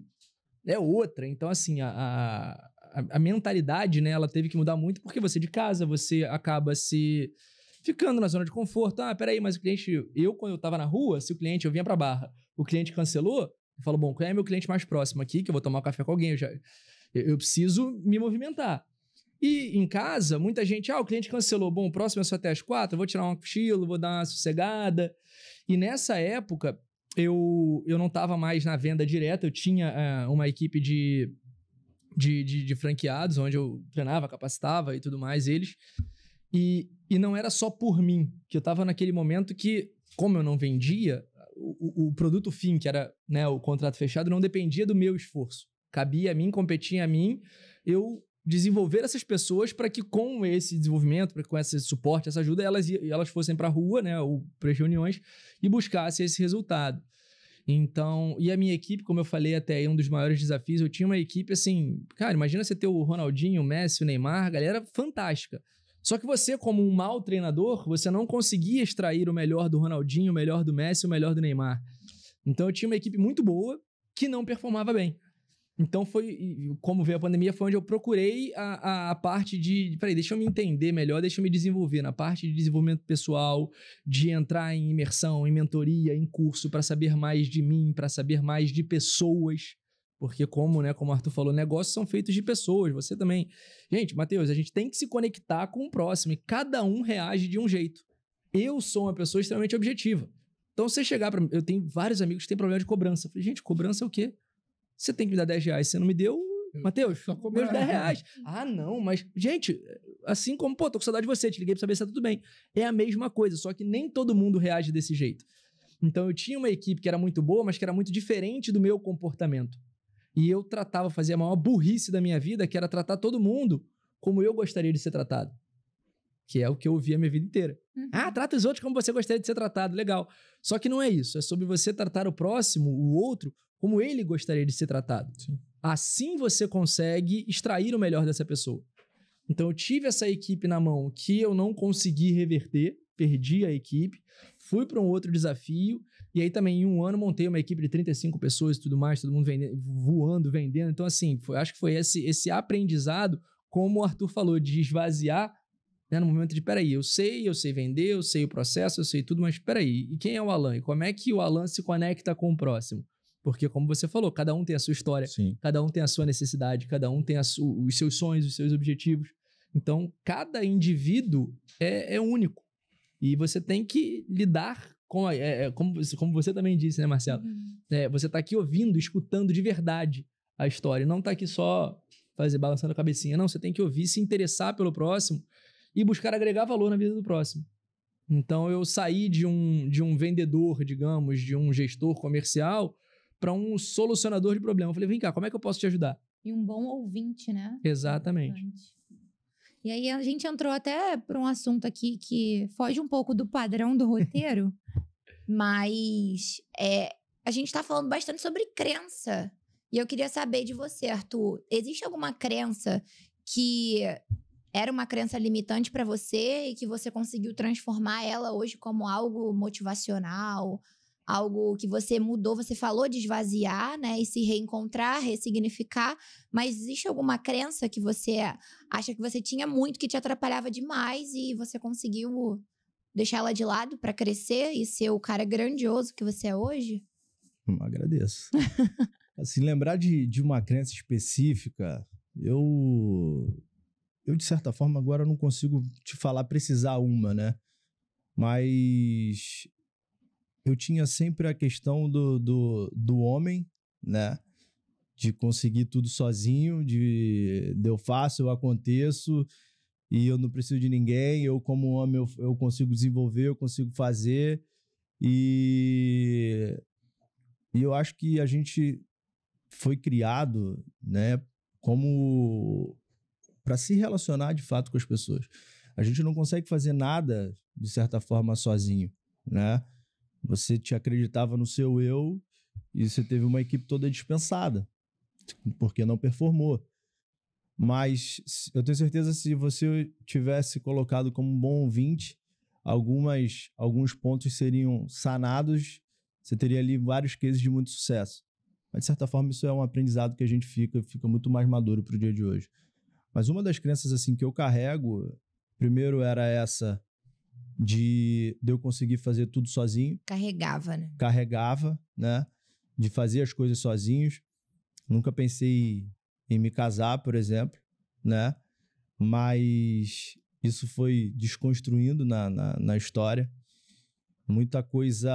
é outra. Então, assim, a mentalidade, né, ela teve que mudar muito, porque você de casa, você acaba se ficando na zona de conforto. Peraí, mas o cliente... quando eu tava na rua, se o cliente... Eu vinha pra Barra, o cliente cancelou, eu falo, bom, qual é meu cliente mais próximo aqui, que eu vou tomar um café com alguém? Eu preciso me movimentar. E em casa, muita gente... o cliente cancelou, bom, o próximo é só até às 4, eu vou tirar um cochilo, vou dar uma sossegada. E nessa época, eu não tava mais na venda direta, eu tinha uma equipe de franqueados, onde eu treinava, capacitava e tudo mais eles... E não era só por mim, que eu tava naquele momento que, como eu não vendia, o produto fim, que era, né, o contrato fechado, não dependia do meu esforço. Cabia a mim, competia a mim, eu desenvolver essas pessoas para que com esse desenvolvimento, com esse suporte, essa ajuda, elas fossem para a rua, né, ou para as reuniões, e buscassem esse resultado. Então, e a minha equipe, como eu falei até, um dos maiores desafios, eu tinha uma equipe assim, cara, imagina você ter o Ronaldinho, o Messi, o Neymar, a galera fantástica. Só que você, como um mau treinador, você não conseguia extrair o melhor do Ronaldinho, o melhor do Messi, o melhor do Neymar. Então eu tinha uma equipe muito boa que não performava bem. Então como veio a pandemia, foi onde eu procurei a parte de... Peraí, deixa eu me entender melhor, deixa eu me desenvolver na parte de desenvolvimento pessoal, de entrar em imersão, em mentoria, em curso, para saber mais de mim, para saber mais de pessoas. Porque como o Arthur falou, negócios são feitos de pessoas, você também. Gente, Matheus, a gente tem que se conectar com o próximo e cada um reage de um jeito. Eu sou uma pessoa extremamente objetiva. Então, você chegar para mim... Eu tenho vários amigos que têm problema de cobrança. Eu falei, gente, cobrança é o quê? Você tem que me dar 10 reais. Você não me deu, Matheus, meus 10 reais. Não, mas... Gente, assim como, tô com saudade de você, te liguei pra saber se tá tudo bem. É a mesma coisa, só que nem todo mundo reage desse jeito. Então, eu tinha uma equipe que era muito boa, mas que era muito diferente do meu comportamento. E eu fazia a maior burrice da minha vida, que era tratar todo mundo como eu gostaria de ser tratado. Que é o que eu ouvi a minha vida inteira. Trata os outros como você gostaria de ser tratado, legal. Só que não é isso, é sobre você tratar o próximo, o outro, como ele gostaria de ser tratado. Sim. Assim você consegue extrair o melhor dessa pessoa. Então eu tive essa equipe na mão que eu não consegui reverter, perdi a equipe, fui para um outro desafio, e aí também em um ano montei uma equipe de 35 pessoas e tudo mais, todo mundo voando, vendendo. Então assim, acho que foi esse aprendizado, como o Arthur falou, de esvaziar, né, no momento de, peraí, eu sei vender, eu sei o processo, eu sei tudo, mas peraí, e quem é o Alan? E como é que o Alan se conecta com o próximo? Porque, como você falou, cada um tem a sua história, Sim. Cada um tem a sua necessidade, cada um tem os seus sonhos, os seus objetivos. Então, cada indivíduo é único. E você tem que lidar com... como você também disse, né, Marcelo? Você tá aqui ouvindo, escutando de verdade a história. Não tá aqui só balançando a cabecinha. Não, você tem que ouvir, se interessar pelo próximo e buscar agregar valor na vida do próximo. Então, eu saí de um vendedor, digamos, de um gestor comercial para um solucionador de problema. Eu falei, vem cá, como é que eu posso te ajudar? E um bom ouvinte, né? Exatamente. E aí a gente entrou até para um assunto aqui que foge um pouco do padrão do roteiro, mas a gente está falando bastante sobre crença. E eu queria saber de você, Arthur, existe alguma crença que era uma crença limitante para você e que você conseguiu transformar ela hoje como algo motivacional, algo que você mudou? Você falou de esvaziar, né, e se reencontrar, ressignificar, mas existe alguma crença que você acha que você tinha muito, que te atrapalhava demais e você conseguiu deixar ela de lado para crescer e ser o cara grandioso que você é hoje? Agradeço. Assim, lembrar de uma crença específica, eu de certa forma agora não consigo te falar, precisar uma, né? Mas eu tinha sempre a questão do homem, né? de conseguir tudo sozinho, de eu faço, eu aconteço e eu não preciso de ninguém, eu como homem eu consigo desenvolver, eu consigo fazer e eu acho que a gente foi criado, né, como para se relacionar de fato com as pessoas. A gente não consegue fazer nada, de certa forma, sozinho, né? Você te acreditava no seu eu e você teve uma equipe toda dispensada, porque não performou. Mas eu tenho certeza que se você tivesse colocado como um bom ouvinte, alguns pontos seriam sanados, você teria ali vários cases de muito sucesso. Mas, de certa forma, isso é um aprendizado que a gente fica muito mais maduro para o dia de hoje. Mas uma das crenças assim, que eu carrego, primeiro era essa de eu conseguir fazer tudo sozinho. Carregava, né? Carregava, né? De fazer as coisas sozinhos. Nunca pensei em me casar, por exemplo, né? Mas isso foi desconstruindo na história. Muita coisa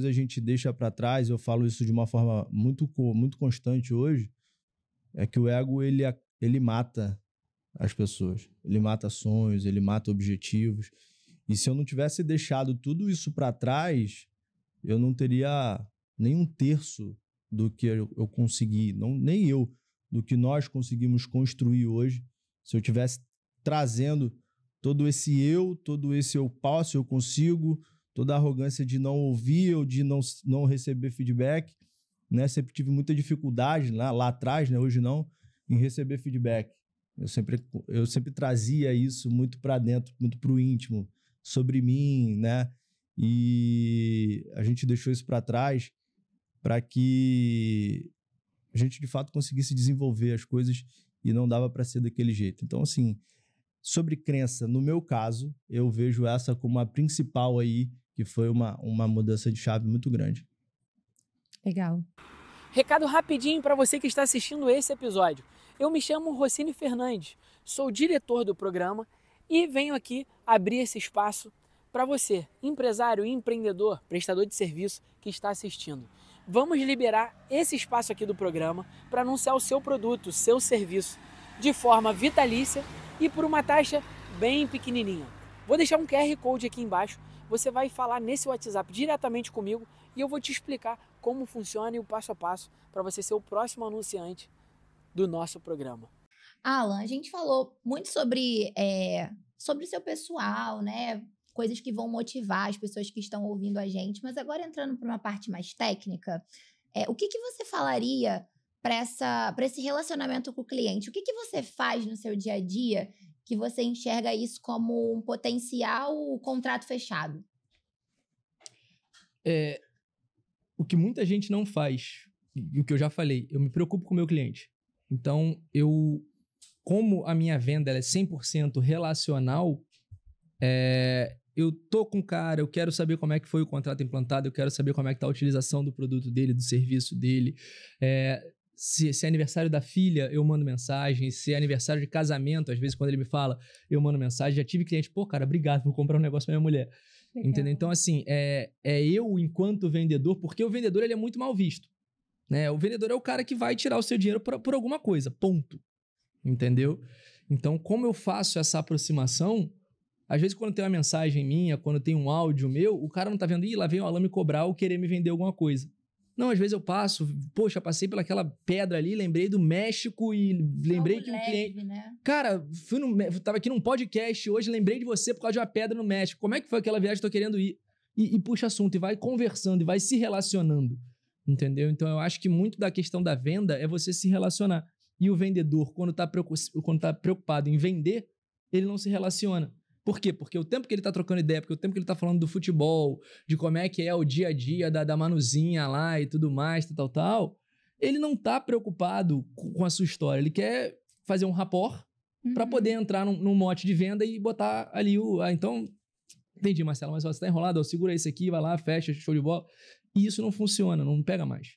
a gente deixa para trás. Eu falo isso de uma forma muito constante hoje. É que o ego, ele mata as pessoas. Ele mata sonhos, ele mata objetivos. E se eu não tivesse deixado tudo isso para trás, eu não teria nem um terço do que eu consegui, nem eu, do que nós conseguimos construir hoje. Se eu tivesse trazendo todo esse eu posso, eu consigo, toda a arrogância de não ouvir ou de não receber feedback, né? Sempre tive muita dificuldade lá atrás, né? Hoje não, em receber feedback. Eu sempre trazia isso muito para dentro, muito para o íntimo, sobre mim, né? E a gente deixou isso para trás para que a gente, de fato, conseguisse desenvolver as coisas e não dava para ser daquele jeito. Então, assim, sobre crença, no meu caso, eu vejo essa como a principal aí, que foi uma mudança de chave muito grande. Legal. Recado rapidinho para você que está assistindo esse episódio. Eu me chamo Rossini Fernandes, sou o diretor do programa e venho aqui abrir esse espaço para você, empresário, empreendedor, prestador de serviço que está assistindo. Vamos liberar esse espaço aqui do programa para anunciar o seu produto, o seu serviço, de forma vitalícia e por uma taxa bem pequenininha. Vou deixar um QR Code aqui embaixo, você vai falar nesse WhatsApp diretamente comigo e eu vou te explicar como funciona e o passo a passo para você ser o próximo anunciante do nosso programa. Alan, a gente falou muito sobre o seu pessoal, né? Coisas que vão motivar as pessoas que estão ouvindo a gente. Mas agora entrando para uma parte mais técnica, o que você falaria para esse relacionamento com o cliente? O que você faz no seu dia a dia que você enxerga isso como um potencial contrato fechado? O que muita gente não faz, e o que eu já falei, eu me preocupo com o meu cliente. Então, como a minha venda ela é 100% relacional, eu tô com o cara, eu quero saber como é que foi o contrato implantado, eu quero saber como é que tá a utilização do produto dele, do serviço dele. Se é aniversário da filha, eu mando mensagem. Se é aniversário de casamento, às vezes quando ele me fala, eu mando mensagem. Já tive cliente, pô, cara, obrigado por comprar um negócio pra minha mulher. Legal. Entendeu? Então, assim, eu enquanto vendedor, porque o vendedor ele é muito mal visto, né? O vendedor é o cara que vai tirar o seu dinheiro por alguma coisa, ponto. Entendeu? Então, como eu faço essa aproximação, às vezes quando tem uma mensagem minha, quando tem um áudio meu, o cara não tá vendo, lá vem o Alan me cobrar ou querer me vender alguma coisa. Não, às vezes eu passei pelaquela pedra ali, lembrei do México e lembrei que um cliente... Né? Cara, tava aqui num podcast hoje, lembrei de você por causa de uma pedra no México. Como é que foi aquela viagem que eu tô querendo ir? E puxa assunto, e vai conversando, e vai se relacionando. Entendeu? Então eu acho que muito da questão da venda é você se relacionar. E o vendedor, quando tá preocupado em vender, ele não se relaciona. Por quê? Porque o tempo que ele tá trocando ideia, porque o tempo que ele tá falando do futebol, de como é que é o dia a dia da Manuzinha lá e tudo mais, tal, ele não tá preocupado com a sua história. Ele quer fazer um rapport para poder entrar num mote de venda e botar ali então, entendi, Marcelo, mas você tá enrolado, segura isso aqui, vai lá, fecha, show de bola. E isso não funciona, não pega mais.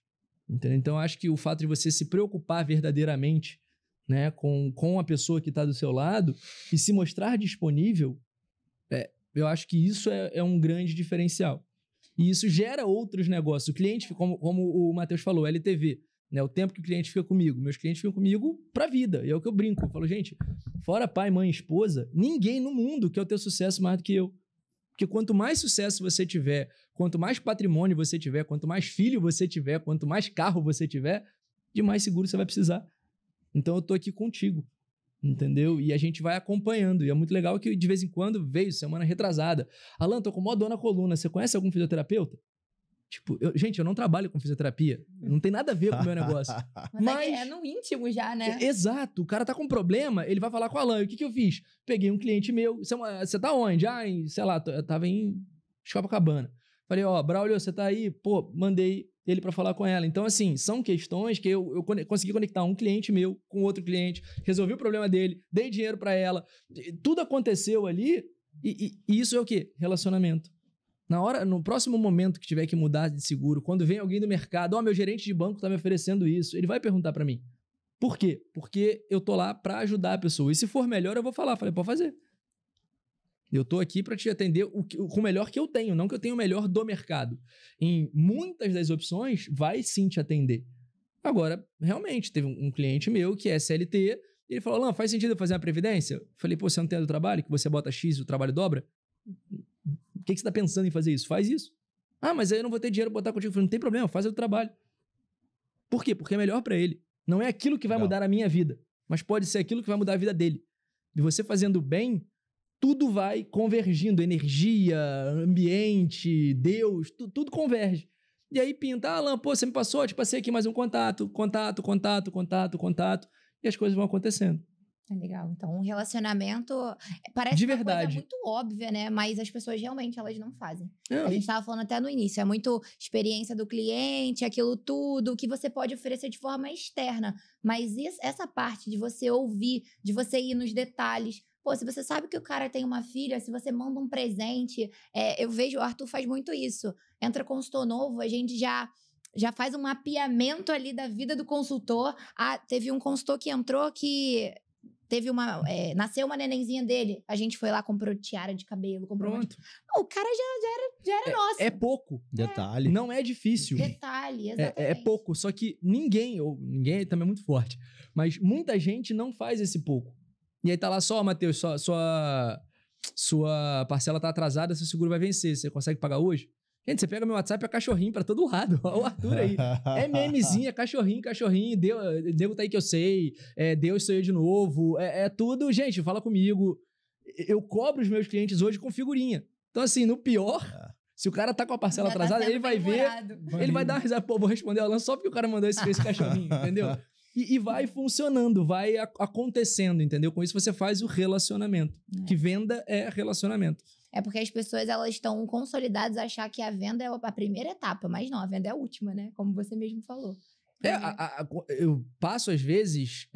Entendeu? Então, eu acho que o fato de você se preocupar verdadeiramente, né, com a pessoa que está do seu lado e se mostrar disponível, eu acho que isso é um grande diferencial. E isso gera outros negócios. O cliente, como o Matheus falou, LTV, né? O tempo que o cliente fica comigo. Meus clientes ficam comigo pra vida. E é o que eu brinco. Eu falo, gente, fora pai, mãe, esposa, ninguém no mundo quer ter sucesso mais do que eu. Porque quanto mais sucesso você tiver, quanto mais patrimônio você tiver, quanto mais filho você tiver, quanto mais carro você tiver, de mais seguro você vai precisar. Então eu tô aqui contigo, entendeu? E a gente vai acompanhando. E é muito legal que de vez em quando veio, semana retrasada. Alan, tô com mó dor na coluna. Você conhece algum fisioterapeuta? Tipo, gente, eu não trabalho com fisioterapia. Não tem nada a ver com o meu negócio. Mas é no íntimo já, né? Exato. O cara tá com um problema, ele vai falar com o Alan. E o que eu fiz? Peguei um cliente meu. Você tá onde? Ah, sei lá, eu tava em Copacabana. Falei, Braulio, você tá aí? Pô, mandei ele pra falar com ela. Então, assim, são questões que eu consegui conectar um cliente meu com outro cliente, resolvi o problema dele, dei dinheiro pra ela. Tudo aconteceu ali e isso é o quê? Relacionamento. No próximo momento que tiver que mudar de seguro, quando vem alguém do mercado, meu gerente de banco tá me oferecendo isso, ele vai perguntar pra mim. Por quê? Porque eu tô lá pra ajudar a pessoa. E se for melhor, eu vou falar. Falei, pode fazer. Eu tô aqui pra te atender com o melhor que eu tenho, não que eu tenha o melhor do mercado. Em muitas das opções, vai sim te atender. Agora, realmente, teve um cliente meu que é CLT, e ele falou, Alan, faz sentido eu fazer uma previdência? Eu falei, pô, você não tem do trabalho, que você bota X e o trabalho dobra? O que você tá pensando em fazer isso? Faz isso. Ah, mas aí eu não vou ter dinheiro pra botar contigo. Eu falei, não tem problema, faz o trabalho. Por quê? Porque é melhor pra ele. Não é aquilo que vai mudar a minha vida, mas pode ser aquilo que vai mudar a vida dele. E você fazendo bem, tudo vai convergindo. Energia, ambiente, Deus, tudo converge. E aí pinta, Alan, pô, você me passou, te passei aqui mais um contato. E as coisas vão acontecendo. É legal. Então, um relacionamento parece de uma verdade. coisa muito óbvia, né? Mas as pessoas realmente, elas não fazem. Não, A gente estava falando até no início, é muito experiência do cliente, aquilo tudo, o que você pode oferecer de forma externa. Mas essa parte de você ouvir, de você ir nos detalhes. Pô, se você sabe que o cara tem uma filha, se você manda um presente, eu vejo, o Arthur faz muito isso. Entra consultor novo, a gente já faz um mapeamento ali da vida do consultor. Ah, teve um consultor que entrou que teve nasceu uma nenenzinha dele. A gente foi lá, comprou tiara de cabelo. Pronto. O cara já era nosso. É pouco. Detalhe. Não é difícil. Detalhe, exatamente. É pouco. Só que ninguém também é muito forte, mas muita gente não faz esse pouco. E aí tá lá só, Matheus, sua parcela tá atrasada, seu seguro vai vencer. Você consegue pagar hoje? Gente, você pega meu WhatsApp, é cachorrinho pra todo lado. Olha o Arthur aí. É memezinho, é cachorrinho. Deus tá aí que eu sei. Deus sou eu de novo. É tudo. Gente, fala comigo. Eu cobro os meus clientes hoje com figurinha. Então, assim, no pior, se o cara tá com a parcela atrasada, ele vai ver. Ele vai dar uma risada. Pô, vou responder ao Alan só porque o cara mandou esse cachorrinho, entendeu? E vai funcionando, vai acontecendo, entendeu? Com isso você faz o relacionamento. Que venda é relacionamento. É porque as pessoas, elas estão consolidadas a achar que a venda é a primeira etapa, mas não, a venda é a última, né? Como você mesmo falou. Eu passo, às vezes,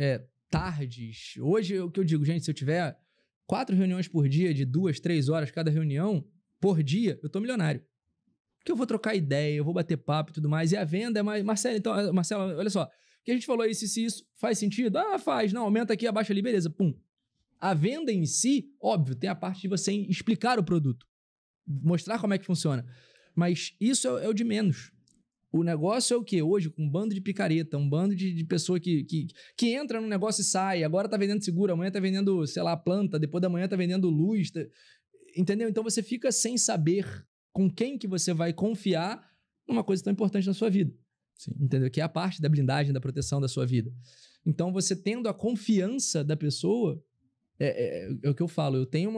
tardes. Hoje, o que eu digo, gente, se eu tiver 4 reuniões por dia, de 2, 3 horas cada reunião, por dia, eu tô milionário. Porque eu vou trocar ideia, eu vou bater papo e tudo mais. E a venda é mais... Marcelo, olha só. O que a gente falou aí, se isso faz sentido? Ah, faz. Não, aumenta aqui, abaixa ali, beleza, pum. A venda em si, óbvio, tem a parte de você explicar o produto, mostrar como é que funciona. Mas isso é o de menos. O negócio é o quê? Hoje, com um bando de picareta, um bando de pessoa que entra no negócio e sai, agora tá vendendo seguro, amanhã tá vendendo, sei lá, planta, depois da manhã tá vendendo luz, entendeu? Então você fica sem saber com quem que você vai confiar numa coisa tão importante na sua vida. Sim. Entendeu? Que é a parte da blindagem, da proteção da sua vida. Então você tendo a confiança da pessoa, é o que eu falo, eu tenho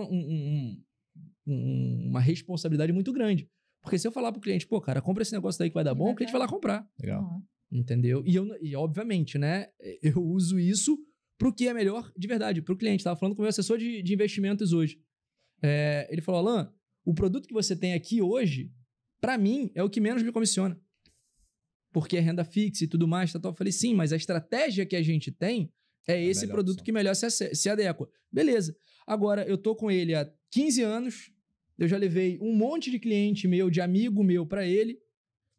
uma responsabilidade muito grande. Porque se eu falar pro cliente, pô, cara, compra esse negócio daí que vai dar bom, o cliente vai lá comprar. Legal. Entendeu? E obviamente, né, eu uso isso pro que é melhor de verdade, pro cliente. Tava falando com o meu assessor de investimentos hoje. Ele falou, Alan, o produto que você tem aqui hoje, pra mim, é o que menos me comissiona. Porque é renda fixa e tudo mais, Eu falei, sim, mas a estratégia que a gente tem é esse produto opção que melhor se adequa. Beleza. Agora, eu tô com ele há 15 anos, eu já levei um monte de cliente meu, de amigo meu pra ele.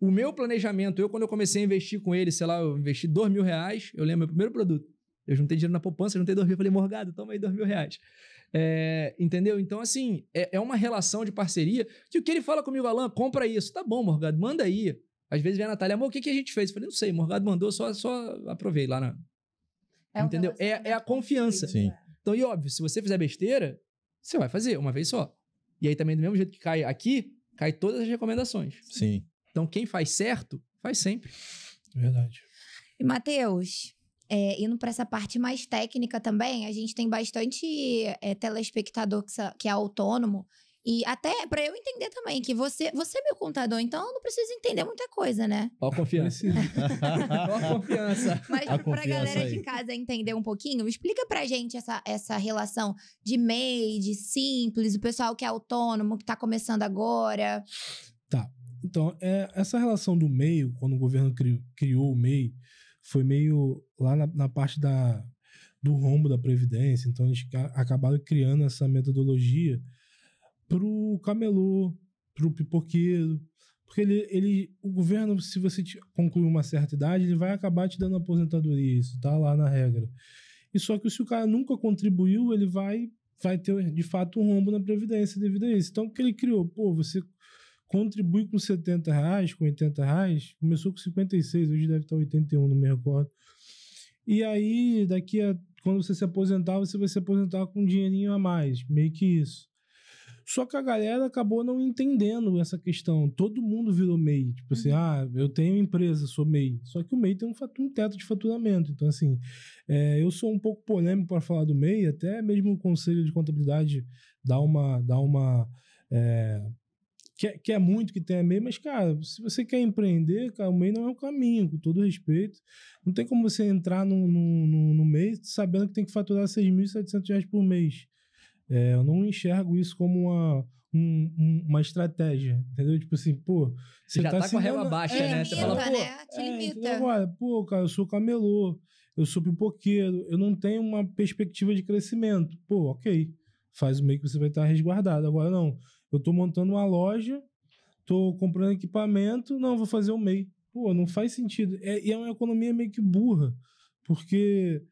O meu planejamento, quando eu comecei a investir com ele, sei lá, eu investi R$2.000, eu lembro, meu primeiro produto. Eu juntei dinheiro na poupança, juntei R$2.000, falei, Morgado, toma aí R$2.000. Entendeu? Então, assim, é uma relação de parceria que o que ele fala comigo, Alan, compra isso. Tá bom, Morgado, manda aí. Às vezes vem a Natália, amor, o que a gente fez? Eu falei, não sei, Morgado mandou, só aprovei lá na... Entendeu? É a confiança. Sim. Então, e óbvio, se você fizer besteira, você vai fazer uma vez só. E aí também, do mesmo jeito que cai aqui, cai todas as recomendações. Sim. Então, quem faz certo, faz sempre. Verdade. E, Matheus, indo para essa parte mais técnica também, a gente tem bastante telespectador que é autônomo. E até para eu entender também que você é meu contador, então eu não preciso entender muita coisa, né? Ó a confiança. Ó a confiança. Mas A pra confiança galera aí. de casa entender um pouquinho, explica pra gente essa relação de MEI, de simples, o pessoal que é autônomo, que tá começando agora. Tá. Então, essa relação do MEI, quando o governo criou o MEI, foi meio lá na parte do rombo da Previdência. Então, eles acabaram criando essa metodologia pro camelô, pro pipoqueiro. Porque o governo, se você concluir uma certa idade, ele vai acabar te dando aposentadoria. Isso tá lá na regra. E só que se o cara nunca contribuiu, ele vai ter, de fato, um rombo na Previdência devido a isso. Então, o que ele criou? Pô, você contribui com R$70, com R$80, começou com 56, hoje deve estar 81, não me recordo. E aí, quando você se aposentar, você vai se aposentar com um dinheirinho a mais, meio que isso. Só que a galera acabou não entendendo essa questão. Todo mundo virou MEI. Tipo assim, eu tenho empresa, sou MEI. Só que o MEI tem um teto de faturamento. Então, assim, eu sou um pouco polêmico para falar do MEI, até mesmo o Conselho de Contabilidade dá uma quer muito que tenha MEI, mas, cara, se você quer empreender, cara, o MEI não é o caminho, com todo respeito. Não tem como você entrar no MEI sabendo que tem que faturar R$6.700 por mês. Eu não enxergo isso como uma estratégia, entendeu? Tipo assim, pô... Você já tá com a régua baixa, né? Você fala, Te limita. Agora, pô, cara, eu sou camelô, eu sou pipoqueiro, eu não tenho uma perspectiva de crescimento. Pô, ok, faz o MEI que você vai estar resguardado. Agora, não, eu tô montando uma loja, tô comprando equipamento, não, vou fazer o MEI. Pô, não faz sentido. E é uma economia meio que burra, porque,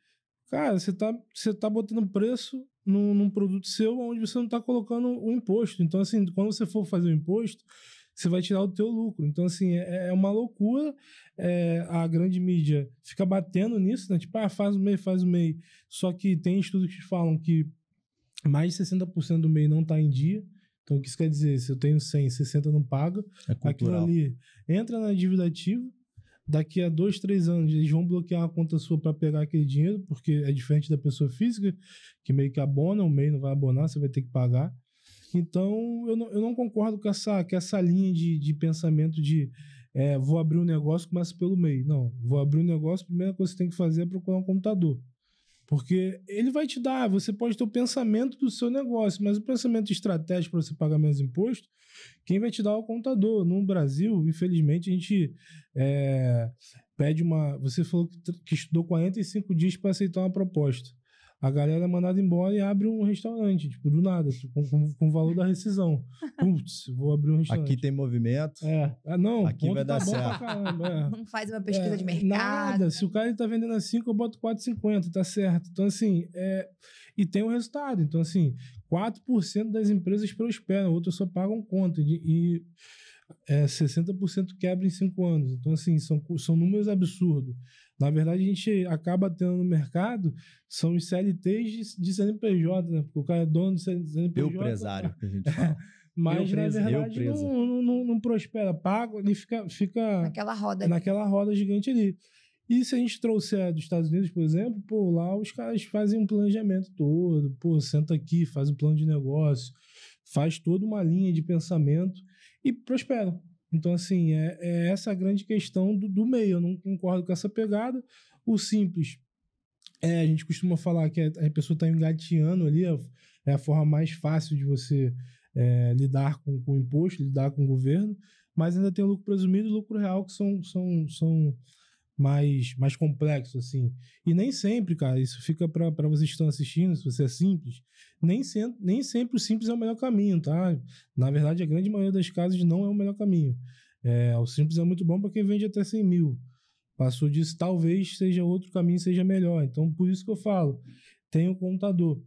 cara, você tá botando preço num produto seu onde você não está colocando o imposto. Então, assim, quando você for fazer o imposto, você vai tirar o teu lucro. Então, assim, é uma loucura. A grande mídia fica batendo nisso, né? Tipo, faz o MEI. Só que tem estudos que falam que mais de 60% do MEI não está em dia. Então, o que isso quer dizer? Se eu tenho 100, 60 não paga. Aquilo ali entra na dívida ativa. Daqui a 2, 3 anos, eles vão bloquear a conta sua para pegar aquele dinheiro, porque é diferente da pessoa física, que meio que abona, o MEI não vai abonar, você vai ter que pagar. Então, eu não concordo com essa linha de pensamento de vou abrir um negócio, começa pelo MEI. Não, vou abrir um negócio, a primeira coisa que você tem que fazer é procurar um contador. Porque ele vai te dar, você pode ter o pensamento do seu negócio, mas o pensamento estratégico para você pagar menos imposto, quem vai te dar é o contador. No Brasil, infelizmente, a gente pede uma... Você falou que estudou 45 dias para aceitar uma proposta. A galera é mandada embora e abre um restaurante, tipo, do nada, com o valor da rescisão. Putz, vou abrir um restaurante. Aqui tem movimento. Não, aqui vai dar certo. Pra caramba, Não faz uma pesquisa de mercado. Nada. Se o cara tá vendendo a 5, eu boto 4,50, tá certo. Então, assim, e tem um resultado. Então, assim, 4% das empresas prosperam, outras só pagam conta. E 60% quebra em 5 anos. Então, assim, são números absurdos. Na verdade, a gente acaba tendo no mercado, são os CLTs de CNPJ, né? Porque o cara é dono de CNPJ. Eu empresário, que a gente fala. Mas, na verdade, não prospera. Paga, ele fica naquela roda gigante ali. E se a gente trouxer dos Estados Unidos, por exemplo, pô, lá os caras fazem um planejamento todo. Pô, senta aqui, faz um plano de negócio, faz toda uma linha de pensamento e prospera. Então, assim, essa a grande questão do MEI. Eu não concordo com essa pegada. O simples, a gente costuma falar que a pessoa está engateando ali, é a forma mais fácil de você lidar com o imposto, lidar com o governo, mas ainda tem o lucro presumido e o lucro real, que são mais complexos, assim. E nem sempre, cara, isso fica para vocês que estão assistindo, se você é simples, nem sempre o simples é o melhor caminho, tá? Na verdade, a grande maioria das casas não é o melhor caminho. O simples é muito bom para quem vende até 100 mil. Passou disso, talvez seja outro caminho, seja melhor. Então, por isso que eu falo, tem um contador.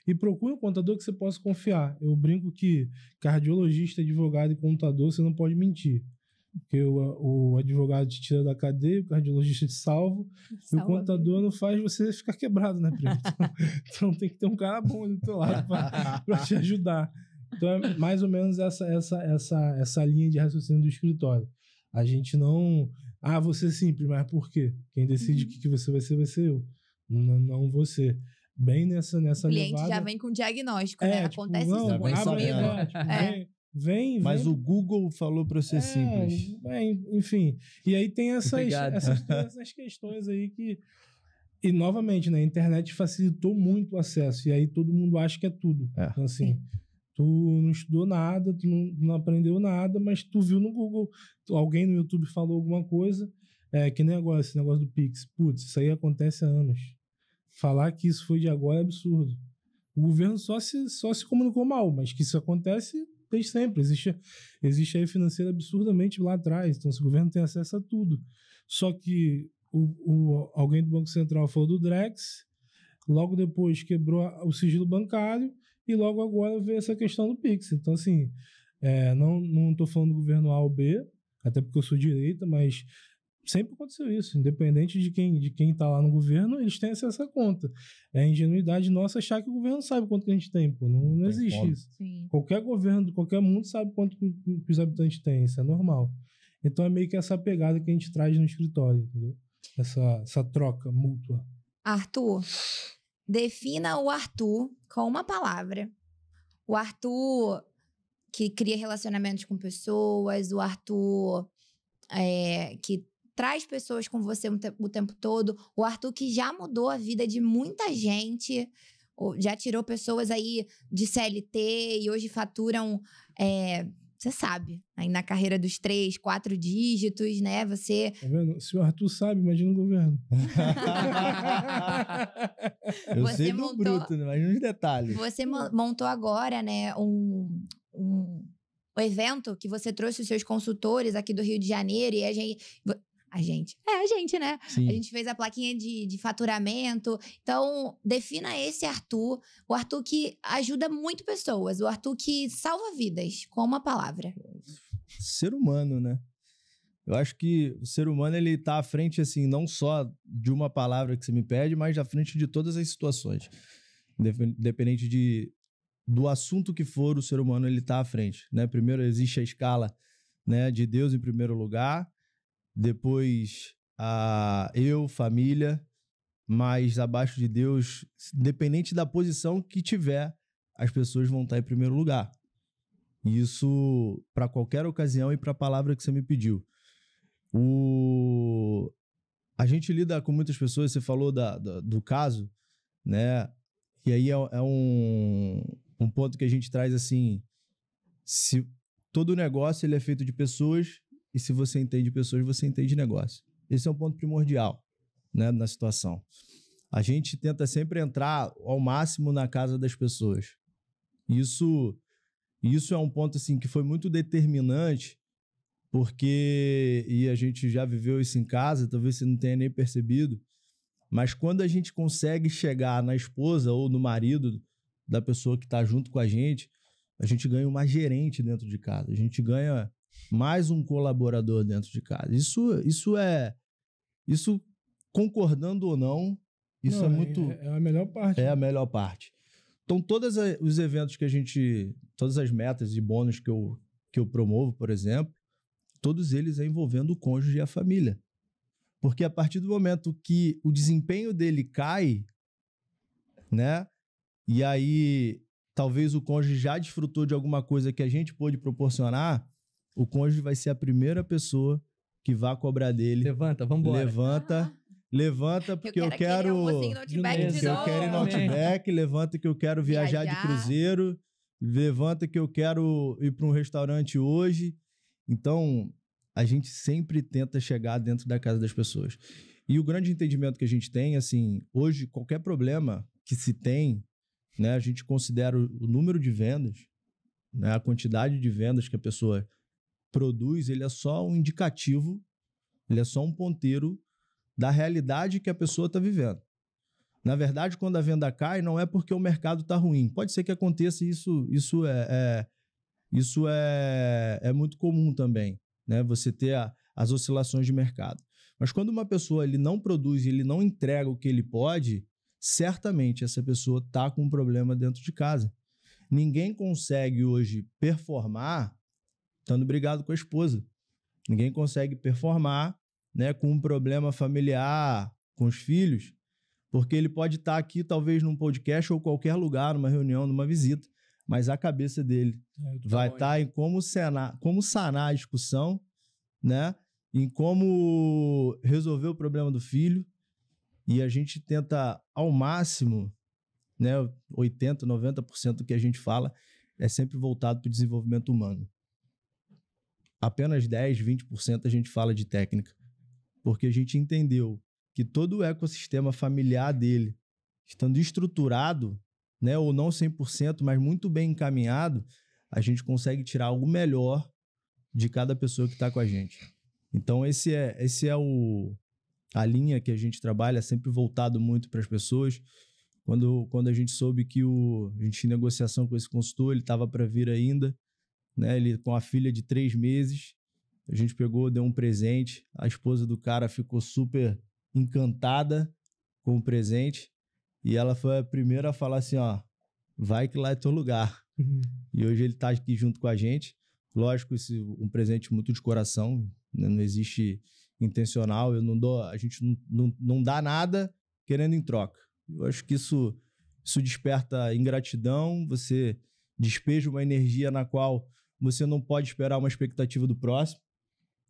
E procure um contador que você possa confiar. Eu brinco que cardiologista, advogado e contador, você não pode mentir. Porque o advogado te tira da cadeia, o cardiologista te salva, e o contador não faz você ficar quebrado, né, Primo? Então tem que ter um cara bom ali do teu lado para te ajudar. Então é mais ou menos essa linha de raciocínio do escritório. A gente não... vou ser simples, mas por quê? Quem decide o que você vai ser eu. Não você. Bem nessa O cliente levada... já vem com diagnóstico, né? Tipo, Acontece não, isso muito abre, comigo. Vem. Mas o Google falou para ser simples. Enfim. E aí tem essas questões aí que... E, novamente, né? A internet facilitou muito o acesso. E aí todo mundo acha que é tudo. Então, assim, tu não estudou nada, tu não aprendeu nada, mas tu viu no Google, alguém no YouTube falou alguma coisa, que nem agora, esse negócio do Pix. Putz, isso aí acontece há anos. Falar que isso foi de agora é absurdo. O governo só se comunicou mal, mas que isso acontece desde sempre. Existe aí financeira absurdamente lá atrás. Então, o governo tem acesso a tudo. Só que alguém do Banco Central falou do Drex, logo depois quebrou o sigilo bancário e logo agora veio essa questão do Pix. Então, assim, não estou falando do governo A ou B, até porque eu sou direita, mas sempre aconteceu isso. Independente de quem está lá no governo, eles têm acesso à conta. É ingenuidade nossa achar que o governo sabe quanto que a gente tem. Pô. Não existe isso. Sim. Qualquer governo de qualquer mundo sabe quanto que os habitantes têm. Isso é normal. Então é meio que essa pegada que a gente traz no escritório, entendeu? Essa troca mútua. Arthur, defina o Arthur com uma palavra. O Arthur que cria relacionamentos com pessoas, o Arthur que traz pessoas com você o tempo todo, o Arthur que já mudou a vida de muita gente, já tirou pessoas aí de CLT e hoje faturam, você sabe, aí na carreira dos 3, 4 dígitos, né? Você... Tá vendo? Se o Arthur sabe, imagina o governo. Eu sei do bruto, né? Imagina os detalhes. Você montou agora, né, um evento que você trouxe os seus consultores aqui do Rio de Janeiro e a gente, né? Sim. A gente fez a plaquinha de faturamento. Então, defina esse Arthur, o Arthur que ajuda muito pessoas, o Arthur que salva vidas, com uma palavra. Ser humano, né? Eu acho que o ser humano, ele tá à frente, assim, não só de uma palavra que você me pede, mas à frente de todas as situações. Independente do assunto que for, o ser humano, ele tá à frente, né? Primeiro existe a escala, né, de Deus em primeiro lugar, depois eu, família, mas abaixo de Deus, independente da posição que tiver, as pessoas vão estar em primeiro lugar. Isso para qualquer ocasião e para a palavra que você me pediu. A gente lida com muitas pessoas, você falou do caso, né? E aí é um ponto que a gente traz assim, se todo negócio ele é feito de pessoas, e se você entende pessoas, você entende negócio. Esse é um ponto primordial, né, na situação. A gente tenta sempre entrar ao máximo na casa das pessoas. Isso é um ponto assim, que foi muito determinante, porque, e a gente já viveu isso em casa, talvez você não tenha nem percebido, mas quando a gente consegue chegar na esposa ou no marido da pessoa que está junto com a gente ganha uma gerente dentro de casa, a gente ganha mais um colaborador dentro de casa. Isso concordando ou não, isso é muito... É a melhor parte. É a melhor parte. Então, todos os eventos que todas as metas e bônus que eu promovo, por exemplo, todos eles envolvendo o cônjuge e a família. Porque a partir do momento que o desempenho dele cai, né? E aí, talvez o cônjuge já desfrutou de alguma coisa que a gente pôde proporcionar, o cônjuge vai ser a primeira pessoa que vai cobrar dele. Levanta, vambora. Levanta, porque eu quero ir no Outback, levanta que eu quero viajar de cruzeiro, levanta que eu quero ir para um restaurante hoje. Então, a gente sempre tenta chegar dentro da casa das pessoas. E o grande entendimento que a gente tem, assim, hoje, qualquer problema que se tem, né, a gente considera o número de vendas, né, a quantidade de vendas que a pessoa produz, ele é só um indicativo, ele é só um ponteiro da realidade que a pessoa está vivendo. Na verdade, quando a venda cai, não é porque o mercado está ruim. Pode ser que aconteça, isso é muito comum também, né? Você ter as oscilações de mercado. Mas quando uma pessoa ele não produz, ele não entrega o que ele pode, certamente essa pessoa está com um problema dentro de casa. Ninguém consegue hoje performar estando brigado com a esposa. Ninguém consegue performar, né, com um problema familiar, com os filhos, porque ele pode estar aqui, talvez, num podcast ou qualquer lugar, numa reunião, numa visita, mas a cabeça dele vai estar em como sanar a discussão, né, em como resolver o problema do filho, e a gente tenta, ao máximo, né, 80%, 90% do que a gente fala é sempre voltado para o desenvolvimento humano. Apenas 10%, 20% a gente fala de técnica, porque a gente entendeu que todo o ecossistema familiar dele, estando estruturado, né, ou não 100%, mas muito bem encaminhado, a gente consegue tirar algo melhor de cada pessoa que está com a gente. Então, esse é a linha que a gente trabalha, sempre voltado muito para as pessoas. Quando a gente soube que a gente tinha negociação com esse consultor, ele estava para vir ainda, né, ele com a filha de 3 meses, a gente pegou, deu um presente, a esposa do cara ficou super encantada com o presente e ela foi a primeira a falar assim, ó, vai que lá é teu lugar. E hoje ele tá aqui junto com a gente. Lógico, um presente muito de coração, né? Não existe intencional, a gente não dá nada querendo em troca. Eu acho que isso desperta ingratidão, você despeja uma energia na qual você não pode esperar uma expectativa do próximo,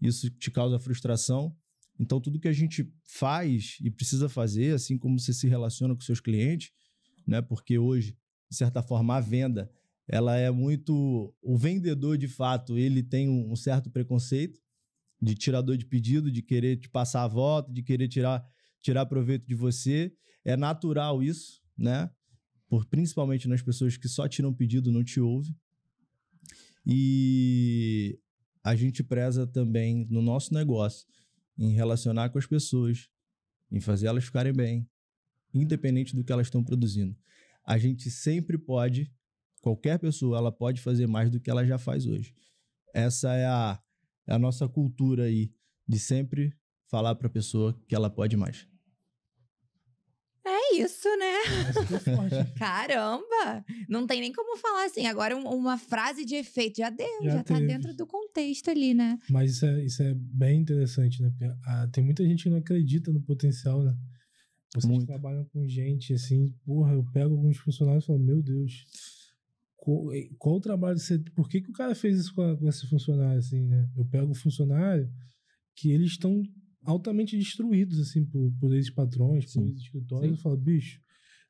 isso te causa frustração. Então, tudo que a gente faz e precisa fazer, assim como você se relaciona com seus clientes, né? Porque hoje, de certa forma, a venda, ela é muito... O vendedor, de fato, ele tem um certo preconceito de tirador de pedido, de querer te passar a volta, de querer tirar proveito de você. É natural isso, né? Principalmente nas pessoas que só tiram pedido, não te ouvem. E a gente preza também no nosso negócio em relacionar com as pessoas, em fazer elas ficarem bem, independente do que elas estão produzindo. A gente sempre pode, qualquer pessoa, ela pode fazer mais do que ela já faz hoje. Essa é a nossa cultura aí, de sempre falar para a pessoa que ela pode mais. É isso, né? Essa foi forte. Caramba! Não tem nem como falar assim. Agora, uma frase de efeito já deu, já tá teve. dentro do contexto ali, né? Mas isso é bem interessante, né? Porque tem muita gente que não acredita no potencial, né? Vocês Muito. trabalham com gente, assim, porra, eu pego alguns funcionários e falo, meu Deus, qual o trabalho você... Por que o cara fez isso com esse funcionário, assim, né? Eu pego o funcionário que eles estão altamente destruídos, assim, por esses patrões, por esses escritórios. Eu falo, bicho,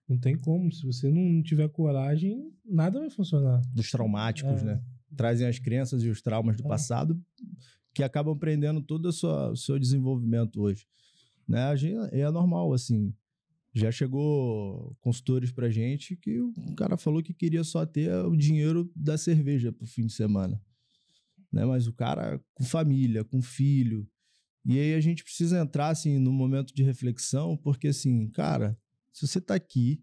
não tem como. Se você não tiver coragem, nada vai funcionar. Dos traumáticos, né? Trazem as crenças e os traumas do passado que acabam prendendo todo o seu desenvolvimento hoje. Né? É normal, assim. Já chegou consultores pra gente que o cara falou que queria só ter o dinheiro da cerveja pro fim de semana. Né? Mas o cara com família, com filho. E aí a gente precisa entrar, assim, num momento de reflexão, porque, assim, cara, se você tá aqui,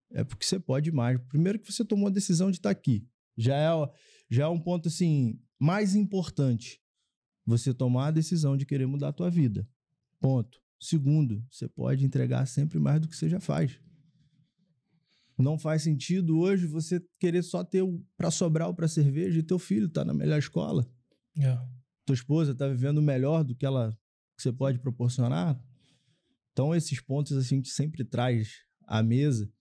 é porque você pode mais. Primeiro que você tomou a decisão de estar aqui. Já é um ponto, assim, mais importante. Você tomar a decisão de querer mudar a tua vida. Ponto. Segundo, você pode entregar sempre mais do que você já faz. Não faz sentido hoje você querer só ter para sobrar ou para cerveja e teu filho tá na melhor escola. Tua esposa tá vivendo melhor do que você pode proporcionar. Então, esses pontos assim, a gente sempre traz à mesa.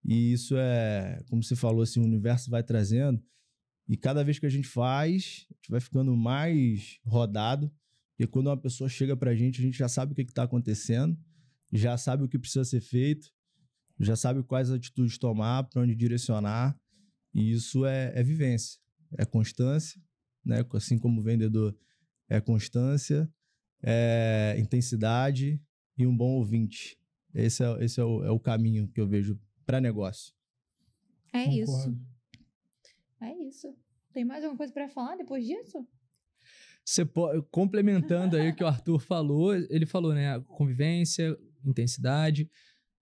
E isso é, como você falou, assim, o universo vai trazendo. E cada vez que a gente faz, a gente vai ficando mais rodado. Porque quando uma pessoa chega pra gente, a gente já sabe o que está acontecendo, já sabe o que precisa ser feito, já sabe quais atitudes tomar, para onde direcionar. E isso é vivência, é constância, né? Assim como o vendedor é constância, é intensidade e um bom ouvinte. Esse é o caminho que eu vejo para negócio. É Concordo. isso. É isso. Tem mais alguma coisa para falar depois disso? Complementando aí o que o Arthur falou, ele falou, né? Convivência, intensidade.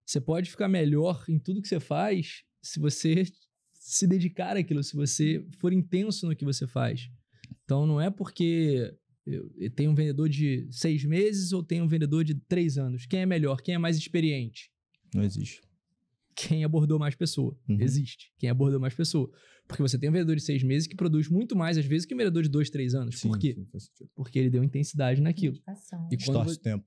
Você pode ficar melhor em tudo que você faz se você se dedicar àquilo, se você for intenso no que você faz. Então, não é porque eu tenho um vendedor de 6 meses ou tenho um vendedor de 3 anos. Quem é melhor? Quem é mais experiente? Não existe. Quem abordou mais pessoa. Existe. Quem abordou mais pessoa. Porque você tem um vendedor de 6 meses que produz muito mais, às vezes, que um vendedor de 2, 3 anos. Sim, Por quê? sim, faz sentido. Porque ele deu intensidade naquilo. Dedicação. E quando Distorce o tempo.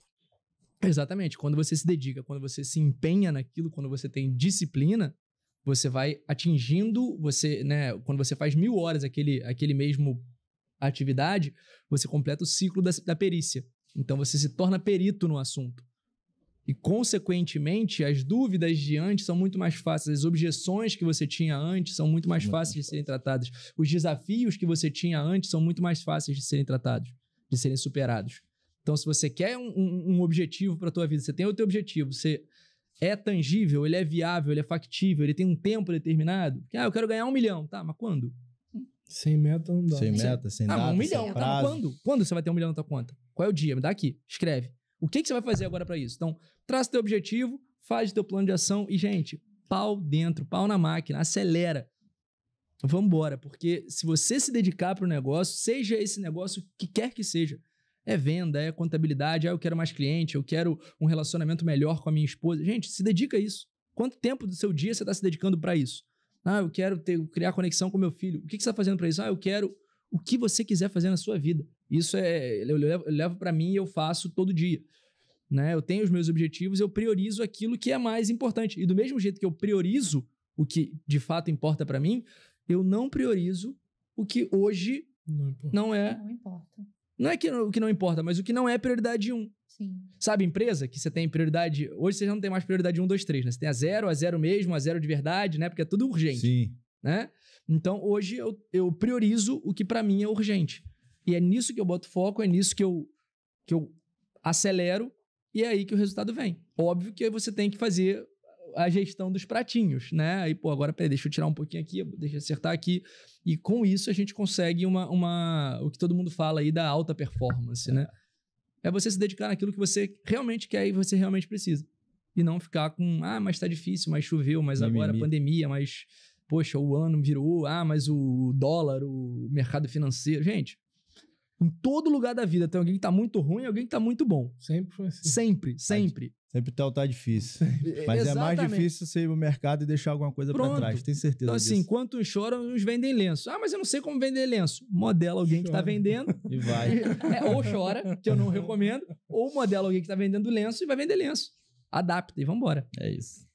Exatamente. Quando você se dedica, quando você se empenha naquilo, quando você tem disciplina, você vai atingindo, né, quando você faz 1000 horas aquele mesmo atividade, você completa o ciclo da perícia. Então, você se torna perito no assunto. E, consequentemente, as dúvidas de antes são muito mais fáceis. As objeções que você tinha antes são muito mais fáceis de serem tratadas. Os desafios que você tinha antes são muito mais fáceis de serem tratados, de serem superados. Então, se você quer um objetivo para a tua vida, você tem o teu objetivo, você é tangível, ele é viável, ele é factível, ele tem um tempo determinado. Eu quero ganhar 1 milhão. Tá, mas quando? Sem meta não dá. Sem meta, sem data, 1 milhão. sem Tá, mas prazo. quando? Quando você vai ter 1 milhão na tua conta? Qual é o dia? Me dá aqui. Escreve. O que você vai fazer agora para isso? Então, traça teu objetivo, faz teu plano de ação e, gente, pau dentro, pau na máquina, acelera. Vambora, porque se você se dedicar para o negócio, seja esse negócio que quer que seja, é venda, é contabilidade, eu quero mais cliente, eu quero um relacionamento melhor com a minha esposa. Gente, se dedica a isso. Quanto tempo do seu dia você está se dedicando para isso? Eu quero criar conexão com meu filho. O que você está fazendo para isso? Eu quero o que você quiser fazer na sua vida. Isso eu levo para mim e eu faço todo dia. Né? Eu tenho os meus objetivos, eu priorizo aquilo que é mais importante. E do mesmo jeito que eu priorizo o que de fato importa para mim, eu não priorizo o que hoje não é... Não importa. Não é que o que não importa, mas o que não é prioridade 1. Sim. Sabe, empresa que você tem prioridade... Hoje você já não tem mais prioridade 1, 2, 3, né? Você tem a zero mesmo, a zero de verdade, né? Porque é tudo urgente. Sim. Né? Então, hoje eu priorizo o que pra mim é urgente. E é nisso que eu boto foco, é nisso que eu acelero e é aí que o resultado vem. Óbvio que você tem que fazer a gestão dos pratinhos, né? Aí, agora, peraí, deixa eu tirar um pouquinho aqui, deixa eu acertar aqui. E com isso a gente consegue o que todo mundo fala aí da alta performance, né? É você se dedicar naquilo que você realmente quer e você realmente precisa. E não ficar com, mas tá difícil, mas choveu, mas agora a pandemia, mas, poxa, o ano virou, mas o dólar, o mercado financeiro. Gente, em todo lugar da vida tem alguém que tá muito ruim e alguém que tá muito bom. Sempre foi assim. Sempre. Sempre tá difícil. Mas Exatamente. é mais difícil você ir no mercado e deixar alguma coisa pra trás. Tenho certeza Então, disso. assim, enquanto uns choram, uns vendem lenço. Mas eu não sei como vender lenço. Modela alguém que tá vendendo. E vai. Ou chora, que eu não recomendo. Ou modela alguém que tá vendendo lenço e vai vender lenço. Adapta e vambora. É isso.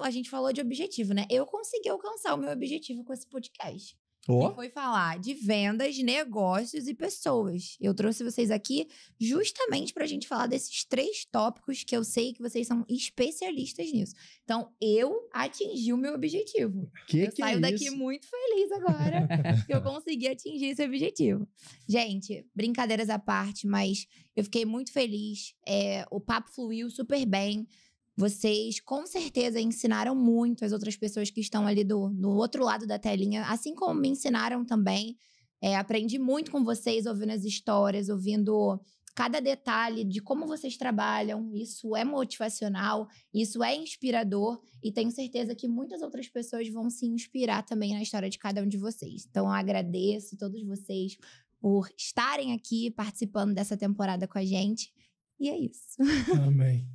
A gente falou de objetivo, né? Eu consegui alcançar o meu objetivo com esse podcast. Ó. Que foi falar de vendas, negócios e pessoas. Eu trouxe vocês aqui justamente pra gente falar desses 3 tópicos que eu sei que vocês são especialistas nisso. Então, eu atingi o meu objetivo. Eu saio daqui muito feliz agora que eu consegui atingir esse objetivo. Gente, brincadeiras à parte, mas eu fiquei muito feliz. O papo fluiu super bem. Vocês, com certeza, ensinaram muito as outras pessoas que estão ali no outro lado da telinha, assim como me ensinaram também. Aprendi muito com vocês, ouvindo as histórias, ouvindo cada detalhe de como vocês trabalham. Isso é motivacional, isso é inspirador e tenho certeza que muitas outras pessoas vão se inspirar também na história de cada um de vocês. Então, eu agradeço a todos vocês por estarem aqui participando dessa temporada com a gente. E é isso. Amém.